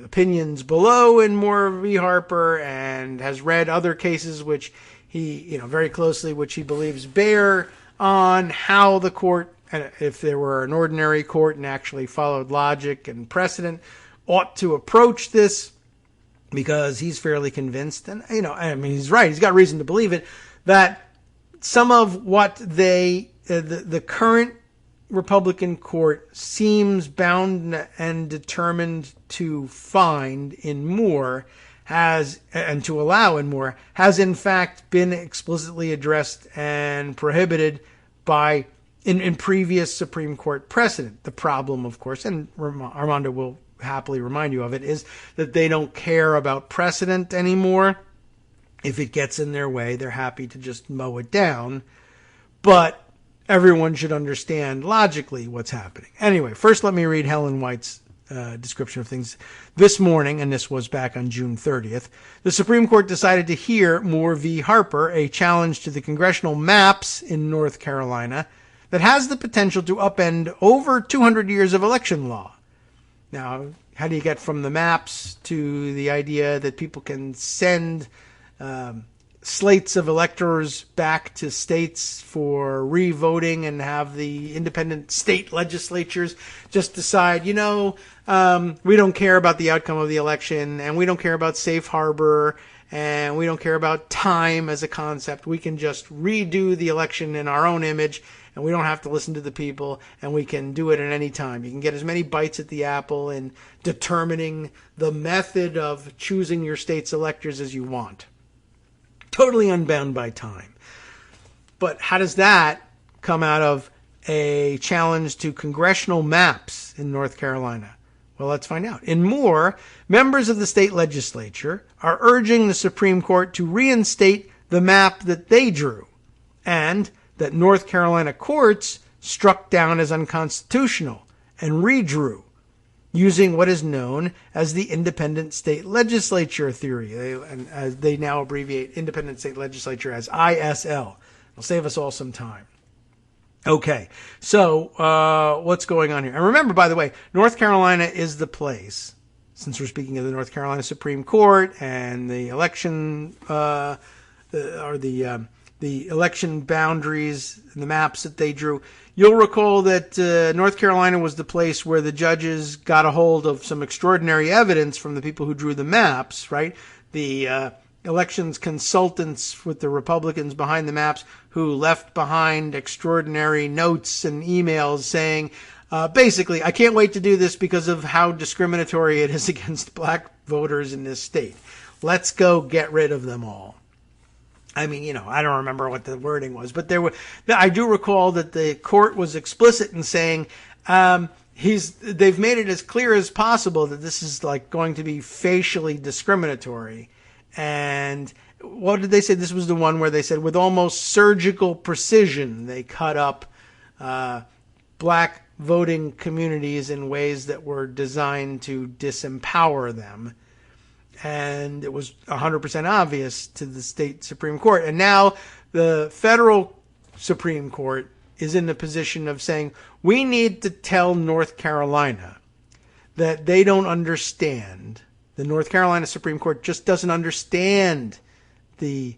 opinions below in Moore v. Harper, and has read other cases which he very closely, which he believes bear on how the court, if there were an ordinary court and actually followed logic and precedent, ought to approach this, because he's fairly convinced, and he's right, he's got reason to believe it, that some of what the current Republican court seems bound and determined to find in Moore and to allow in Moore has in fact been explicitly addressed and prohibited by in previous Supreme Court precedent. The problem, of course, and Armando will happily remind you of it, is that they don't care about precedent anymore. If it gets in their way, they're happy to just mow it down. But everyone should understand logically what's happening. Anyway, first let me read Helen White's description of things. This morning, and this was back on June 30th, the Supreme Court decided to hear Moore v. Harper, a challenge to the congressional maps in North Carolina that has the potential to upend over 200 years of election law. Now, how do you get from the maps to the idea that people can send slates of electors back to states for re-voting and have the independent state legislatures just decide, we don't care about the outcome of the election, and we don't care about safe harbor, and we don't care about time as a concept. We can just redo the election in our own image, and we don't have to listen to the people, and we can do it at any time. You can get as many bites at the apple in determining the method of choosing your state's electors as you want. Totally unbound by time. But how does that come out of a challenge to congressional maps in North Carolina? Well, let's find out. In Moore, members of the state legislature are urging the Supreme Court to reinstate the map that they drew, and that North Carolina courts struck down as unconstitutional and redrew, using what is known as the independent state legislature theory. They now abbreviate independent state legislature as ISL. It'll save us all some time. Okay, so what's going on here? And remember, by the way, North Carolina is the place, since we're speaking of the North Carolina Supreme Court and the election, the election boundaries and the maps that they drew. You'll recall that North Carolina was the place where the judges got a hold of some extraordinary evidence from the people who drew the maps, right? The elections consultants with the Republicans behind the maps, who left behind extraordinary notes and emails saying, basically, I can't wait to do this because of how discriminatory it is against black voters in this state. Let's go get rid of them all. I mean, I don't remember what the wording was, but I do recall that the court was explicit in saying they've made it as clear as possible that this is like going to be facially discriminatory, And what did they say? This was the one where they said with almost surgical precision, they cut up black voting communities in ways that were designed to disempower them. And it was 100% obvious to the state Supreme Court. And now the federal Supreme Court is in the position of saying, we need to tell North Carolina that they don't understand. The North Carolina Supreme Court just doesn't understand the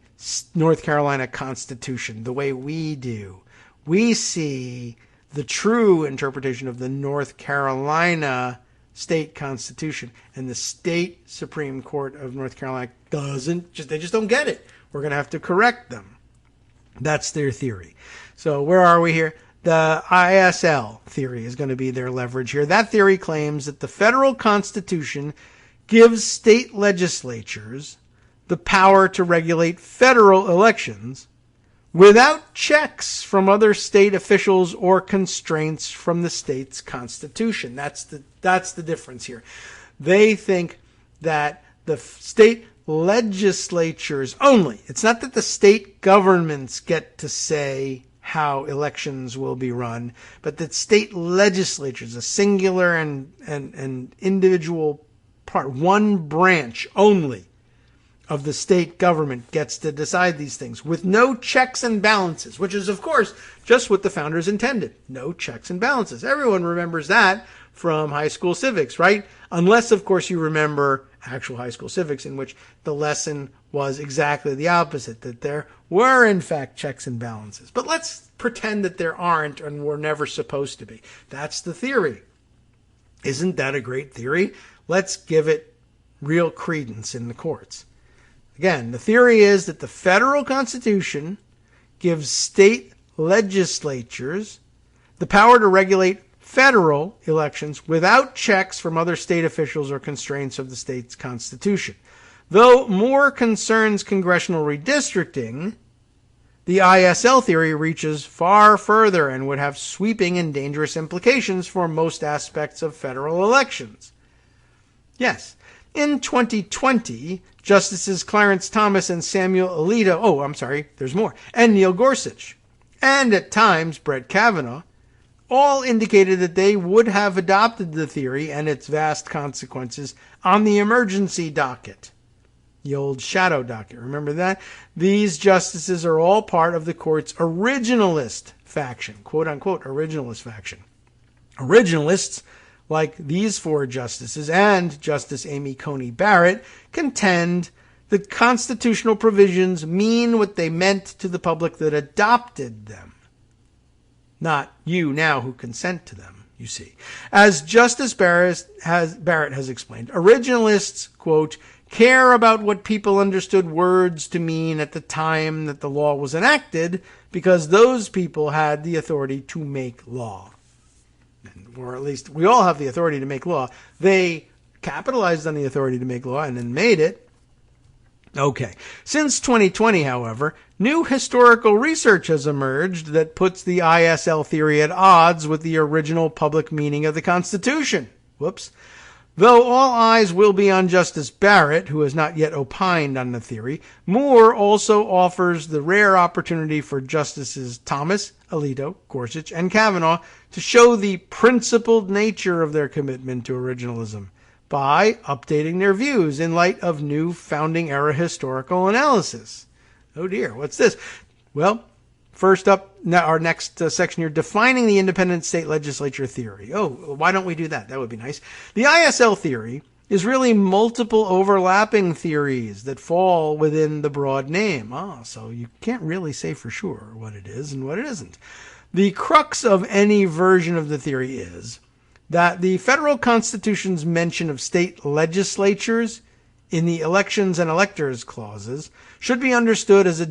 North Carolina Constitution the way we do. We see the true interpretation of the North Carolina state constitution, and the state Supreme Court of North Carolina they just don't get it. We're going to have to correct them. That's their theory. So where are we here? The ISL theory is going to be their leverage here. That theory claims that the federal constitution gives state legislatures the power to regulate federal elections without checks from other state officials or constraints from the state's constitution. That's the difference here. They think that the state legislatures only, it's not that the state governments get to say how elections will be run, but that state legislatures, a singular and individual part, one branch only of the state government gets to decide these things with no checks and balances, which is, of course, just what the founders intended. No checks and balances. Everyone remembers that from high school civics, right? Unless, of course, you remember actual high school civics in which the lesson was exactly the opposite, that there were, in fact, checks and balances. But let's pretend that there aren't and were never supposed to be. That's the theory. Isn't that a great theory? Let's give it real credence in the courts. Again, the theory is that the federal constitution gives state legislatures the power to regulate federal elections without checks from other state officials or constraints of the state's constitution. Though more concerns congressional redistricting, the ISL theory reaches far further and would have sweeping and dangerous implications for most aspects of federal elections. Yes, in 2020, Justices Clarence Thomas and Samuel Alito, there's more, and Neil Gorsuch, and at times Brett Kavanaugh, all indicated that they would have adopted the theory and its vast consequences on the emergency docket. The old shadow docket, remember that? These justices are all part of the court's originalist faction, quote-unquote originalist faction. Originalists, like these four justices and Justice Amy Coney Barrett, contend that constitutional provisions mean what they meant to the public that adopted them. Not you now who consent to them, you see. As Justice Barrett has explained, originalists, quote, care about what people understood words to mean at the time that the law was enacted because those people had the authority to make law. Or at least we all have the authority to make law. They capitalized on the authority to make law and then made it. Okay. Since 2020, however, new historical research has emerged that puts the ISL theory at odds with the original public meaning of the Constitution. Whoops. Though all eyes will be on Justice Barrett, who has not yet opined on the theory, Moore also offers the rare opportunity for Justices Thomas, Alito, Gorsuch, and Kavanaugh to show the principled nature of their commitment to originalism by updating their views in light of new founding era historical analysis. Oh dear, what's this? Well, first up, our next section here, defining the independent state legislature theory. Oh, why don't we do that? That would be nice. The ISL theory is really multiple overlapping theories that fall within the broad name. So you can't really say for sure what it is and what it isn't. The crux of any version of the theory is that the federal Constitution's mention of state legislatures in the elections and electors clauses should be understood as a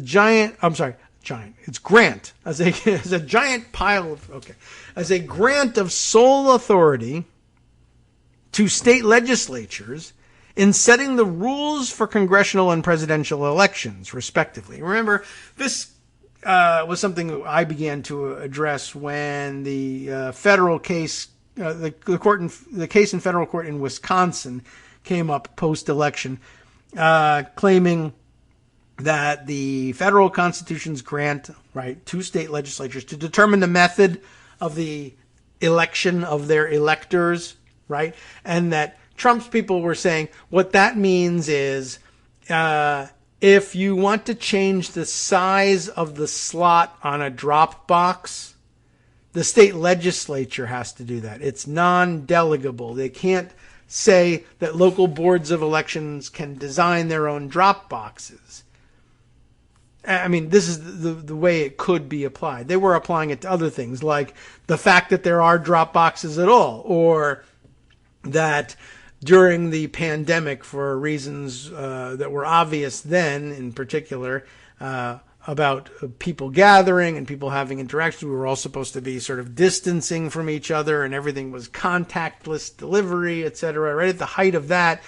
as a grant of sole authority to state legislatures in setting the rules for congressional and presidential elections, respectively. Remember, this was something I began to address when the federal case, the case in federal court in Wisconsin came up post-election. claiming that the federal constitution's grant, right, to state legislatures to determine the method of the election of their electors, right, and that Trump's people were saying what that means is if you want to change the size of the slot on a drop box, the state legislature has to do that. It's non-delegable. They can't say that local boards of elections can design their own drop boxes. I mean, this is the way it could be applied. They were applying it to other things, like the fact that there are drop boxes at all, or that during the pandemic, for reasons that were obvious then, in particular, about people gathering and people having interactions, we were all supposed to be sort of distancing from each other, and everything was contactless delivery, etc. Right at the height of that,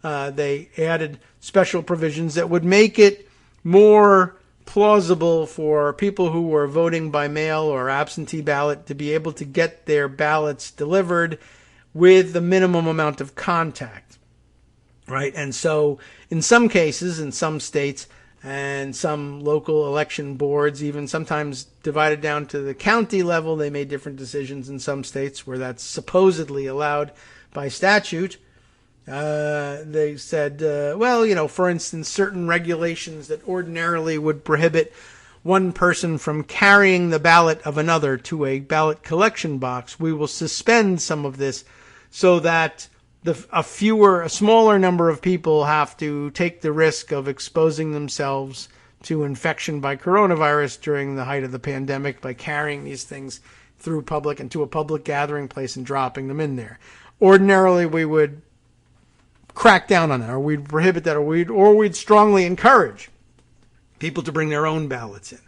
they added special provisions that would make it more plausible for people who were voting by mail or absentee ballot to be able to get their ballots delivered with the minimum amount of contact, right? And so in some cases, in some states and some local election boards, even sometimes divided down to the county level, they made different decisions in some states where that's supposedly allowed by statute. They said, for instance, certain regulations that ordinarily would prohibit one person from carrying the ballot of another to a ballot collection box, we will suspend some of this so that a smaller number of people have to take the risk of exposing themselves to infection by coronavirus during the height of the pandemic by carrying these things through public and to a public gathering place and dropping them in there. Ordinarily, we would crack down on that, or we'd prohibit that, or we'd strongly encourage people to bring their own ballots in.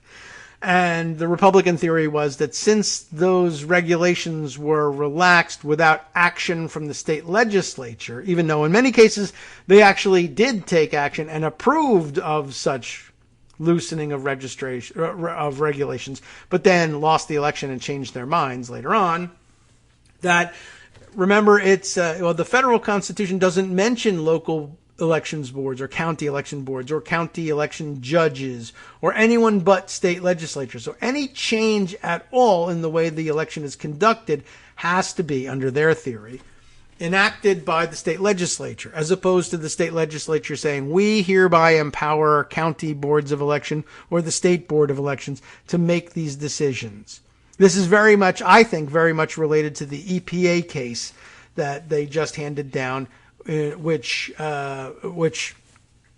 And the Republican theory was that since those regulations were relaxed without action from the state legislature, even though in many cases they actually did take action and approved of such loosening of regulations, but then lost the election and changed their minds later on, that remember, it's the federal constitution doesn't mention local elections boards or county election boards or county election judges or anyone but state legislatures. So any change at all in the way the election is conducted has to be, under their theory, enacted by the state legislature, as opposed to the state legislature saying, we hereby empower county boards of election or the state board of elections to make these decisions. This is very much, I think, very much related to the EPA case that they just handed down, which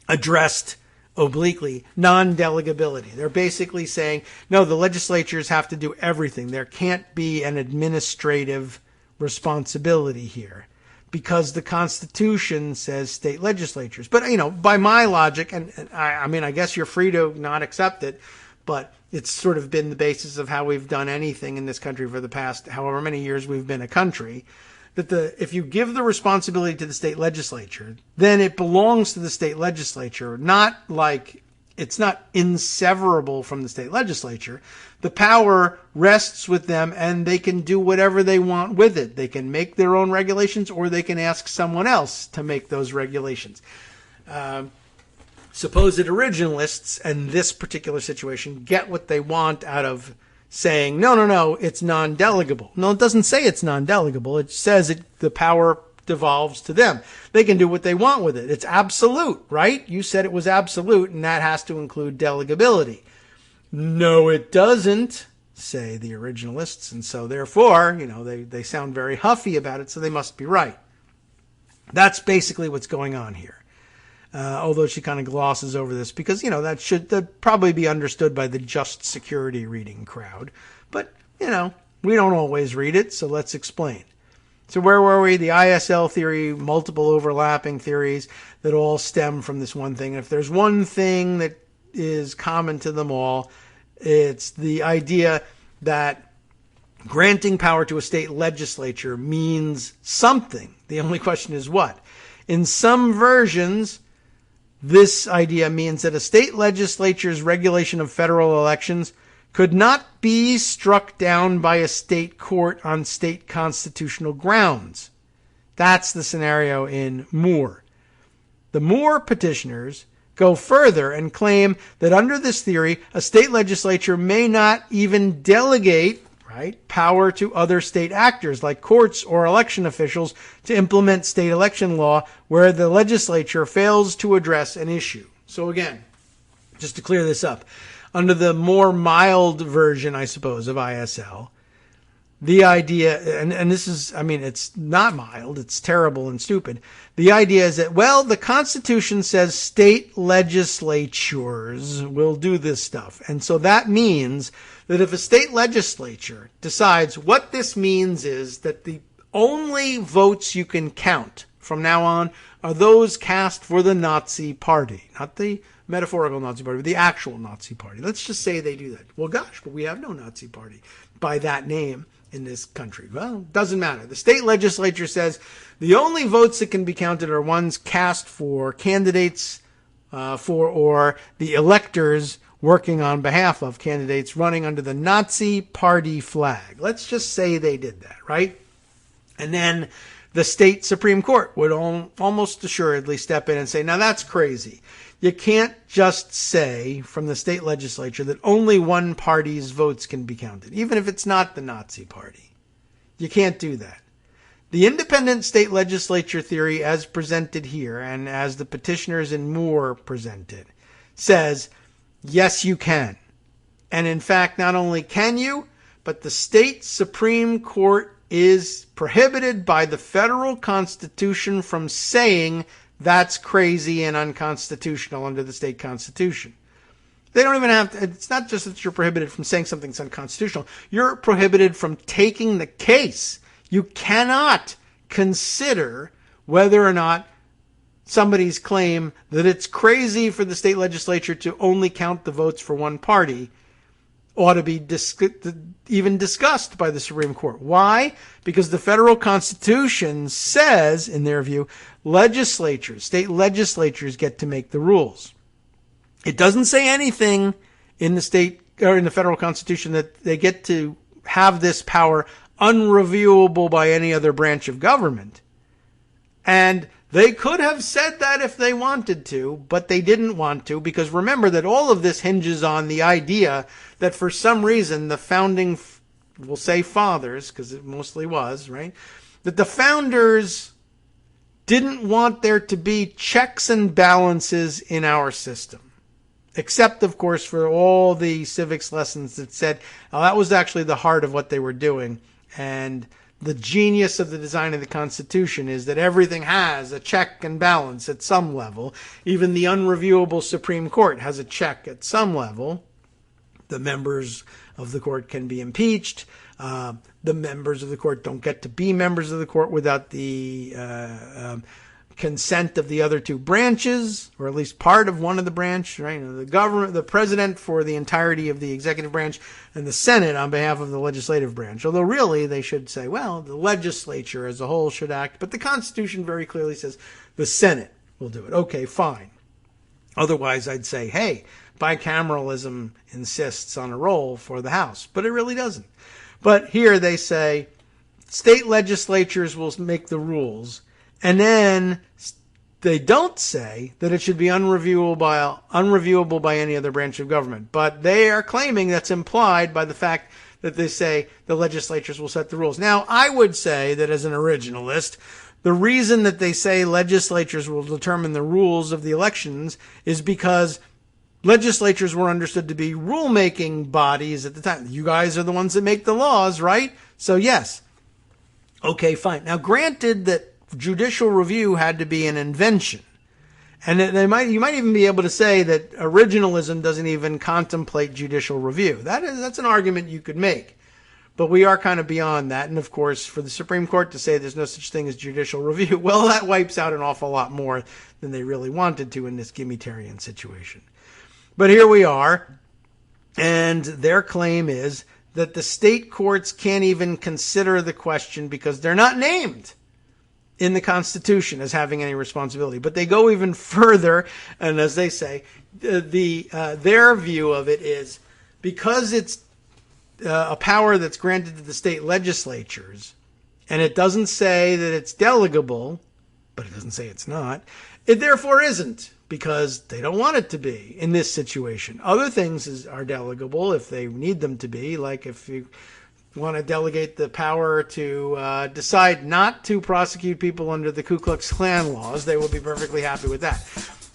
addressed obliquely non-delegability. They're basically saying, no, the legislatures have to do everything. There can't be an administrative responsibility here because the Constitution says state legislatures. But, by my logic, and I guess you're free to not accept it, but it's sort of been the basis of how we've done anything in this country for the past however many years we've been a country, that if you give the responsibility to the state legislature, then it belongs to the state legislature, not like it's not inseverable from the state legislature. The power rests with them and they can do whatever they want with it. They can make their own regulations or they can ask someone else to make those regulations. Supposed originalists in this particular situation get what they want out of saying, no, it's non-delegable. No, it doesn't say it's non-delegable. It says the power devolves to them. They can do what they want with it. It's absolute, right? You said it was absolute, and that has to include delegability. No, it doesn't, say the originalists, and so therefore, they sound very huffy about it, so they must be right. That's basically what's going on here. Although she kind of glosses over this because, that should probably be understood by the just security reading crowd. But, we don't always read it, so let's explain. So where were we? The ISL theory, multiple overlapping theories that all stem from this one thing. And if there's one thing that is common to them all, it's the idea that granting power to a state legislature means something. The only question is what? In some versions, this idea means that a state legislature's regulation of federal elections could not be struck down by a state court on state constitutional grounds. That's the scenario in Moore. The Moore petitioners go further and claim that under this theory, a state legislature may not even delegate, right, power to other state actors like courts or election officials to implement state election law where the legislature fails to address an issue. So again, just to clear this up, under the more mild version, I suppose, of ISL, the idea, and this is, I mean, it's not mild, it's terrible and stupid. The idea is that, well, the Constitution says state legislatures will do this stuff. And so that means that if a state legislature decides, what this means is that the only votes you can count from now on are those cast for the Nazi Party, not the metaphorical Nazi Party, but the actual Nazi Party. Let's just say they do that. Well, gosh, but we have no Nazi Party by that name in this country. Well, doesn't matter. The state legislature says the only votes that can be counted are ones cast for candidates or the electors working on behalf of candidates running under the Nazi Party flag. Let's just say they did that, right? And then the state Supreme Court would almost assuredly step in and say, now that's crazy. You can't just say from the state legislature that only one party's votes can be counted, even if it's not the Nazi Party. You can't do that. The independent state legislature theory as presented here and as the petitioners in Moore presented says, yes, you can. And in fact, not only can you, but the state Supreme Court is prohibited by the federal Constitution from saying that's crazy and unconstitutional under the state constitution. They don't even have to, it's not just that you're prohibited from saying something's unconstitutional. You're prohibited from taking the case. You cannot consider whether or not somebody's claim that it's crazy for the state legislature to only count the votes for one party ought to be even discussed by the Supreme Court. Why? Because the federal Constitution says, in their view, state legislatures get to make the rules. It doesn't say anything in the state or in the federal Constitution that they get to have this power unreviewable by any other branch of government. And they could have said that if they wanted to, but they didn't want to, because remember that all of this hinges on the idea that for some reason the founding, we'll say fathers, because it mostly was, right? That the founders didn't want there to be checks and balances in our system. Except, of course, for all the civics lessons that said, oh, that was actually the heart of what they were doing. And the genius of the design of the Constitution is that everything has a check and balance at some level. Even the unreviewable Supreme Court has a check at some level. The members of the court can be impeached. The members of the court don't get to be members of the court without the consent of the other two branches, or at least part of one of the branch, right? The government, the president for the entirety of the executive branch, and the Senate on behalf of the legislative branch. Although really they should say, well, the legislature as a whole should act, but the Constitution very clearly says the Senate will do it. Okay, fine. Otherwise I'd say, hey, bicameralism insists on a role for the House, but it really doesn't. But here they say state legislatures will make the rules. And then they don't say that it should be unreviewable by any other branch of government. But they are claiming that's implied by the fact that they say the legislatures will set the rules. Now, I would say that as an originalist, the reason that they say legislatures will determine the rules of the elections is because legislatures were understood to be rulemaking bodies at the time. You guys are the ones that make the laws, right? So yes. Okay, fine. Now, granted that judicial review had to be an invention. And you might even be able to say that originalism doesn't even contemplate judicial review. That's an argument you could make. But we are kind of beyond that. And of course, for the Supreme Court to say there's no such thing as judicial review, well, that wipes out an awful lot more than they really wanted to in this gimmitarian situation. But here we are. And their claim is that the state courts can't even consider the question because they're not named in the Constitution as having any responsibility. But they go even further, and as they say, their view of it is because it's a power that's granted to the state legislatures, and it doesn't say that it's delegable, but it doesn't say it's not. It therefore isn't, because they don't want it to be in this situation. Other things are delegable if they need them to be, like if you want to delegate the power to decide not to prosecute people under the Ku Klux Klan laws, they will be perfectly happy with that.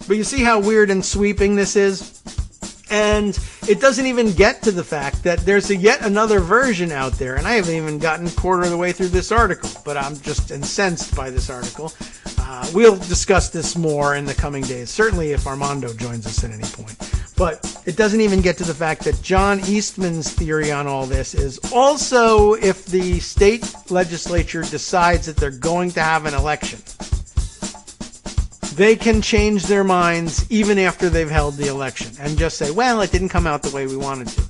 But you see how weird and sweeping this is? And it doesn't even get to the fact that there's yet another version out there, and I haven't even gotten a quarter of the way through this article, but I'm just incensed by this article. We'll discuss this more in the coming days, certainly if Armando joins us at any point. But it doesn't even get to the fact that John Eastman's theory on all this is also if the state legislature decides that they're going to have an election, they can change their minds even after they've held the election and just say, well, it didn't come out the way we wanted to.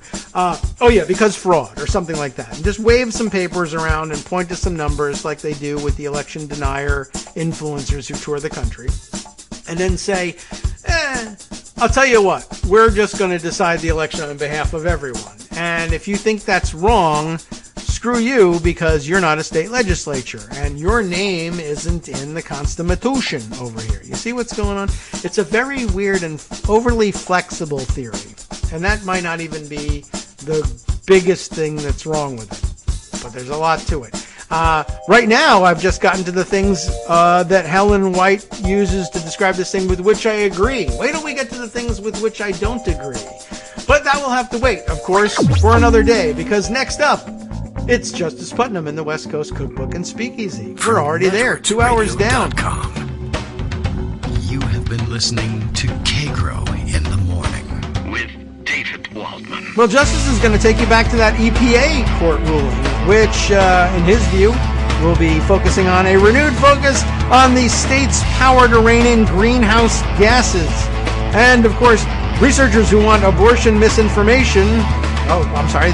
Because fraud or something like that. And just wave some papers around and point to some numbers like they do with the election denier influencers who tour the country. And then say, I'll tell you what, we're just going to decide the election on behalf of everyone. And if you think that's wrong, screw you, because you're not a state legislature and your name isn't in the Constitution over here. You see what's going on? It's a very weird and overly flexible theory. And that might not even be the biggest thing that's wrong with it. But there's a lot to it. Right now, I've just gotten to the things that Helen White uses to describe this thing with which I agree. Wait till we get to the things with which I don't agree. But that will have to wait, of course, for another day, because next up, it's Justice Putnam in the West Coast Cookbook and Speakeasy. We're already there, 2 hours down. You have been listening to Kagro in the Morning with David Waldman. Well, Justice is going to take you back to that EPA court ruling, which, in his view, will be focusing on a renewed focus on the state's power to rein in greenhouse gases. And, of course, researchers who want abortion misinformation...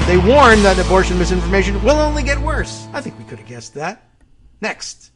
they warn that abortion misinformation will only get worse. I think we could have guessed that. Next.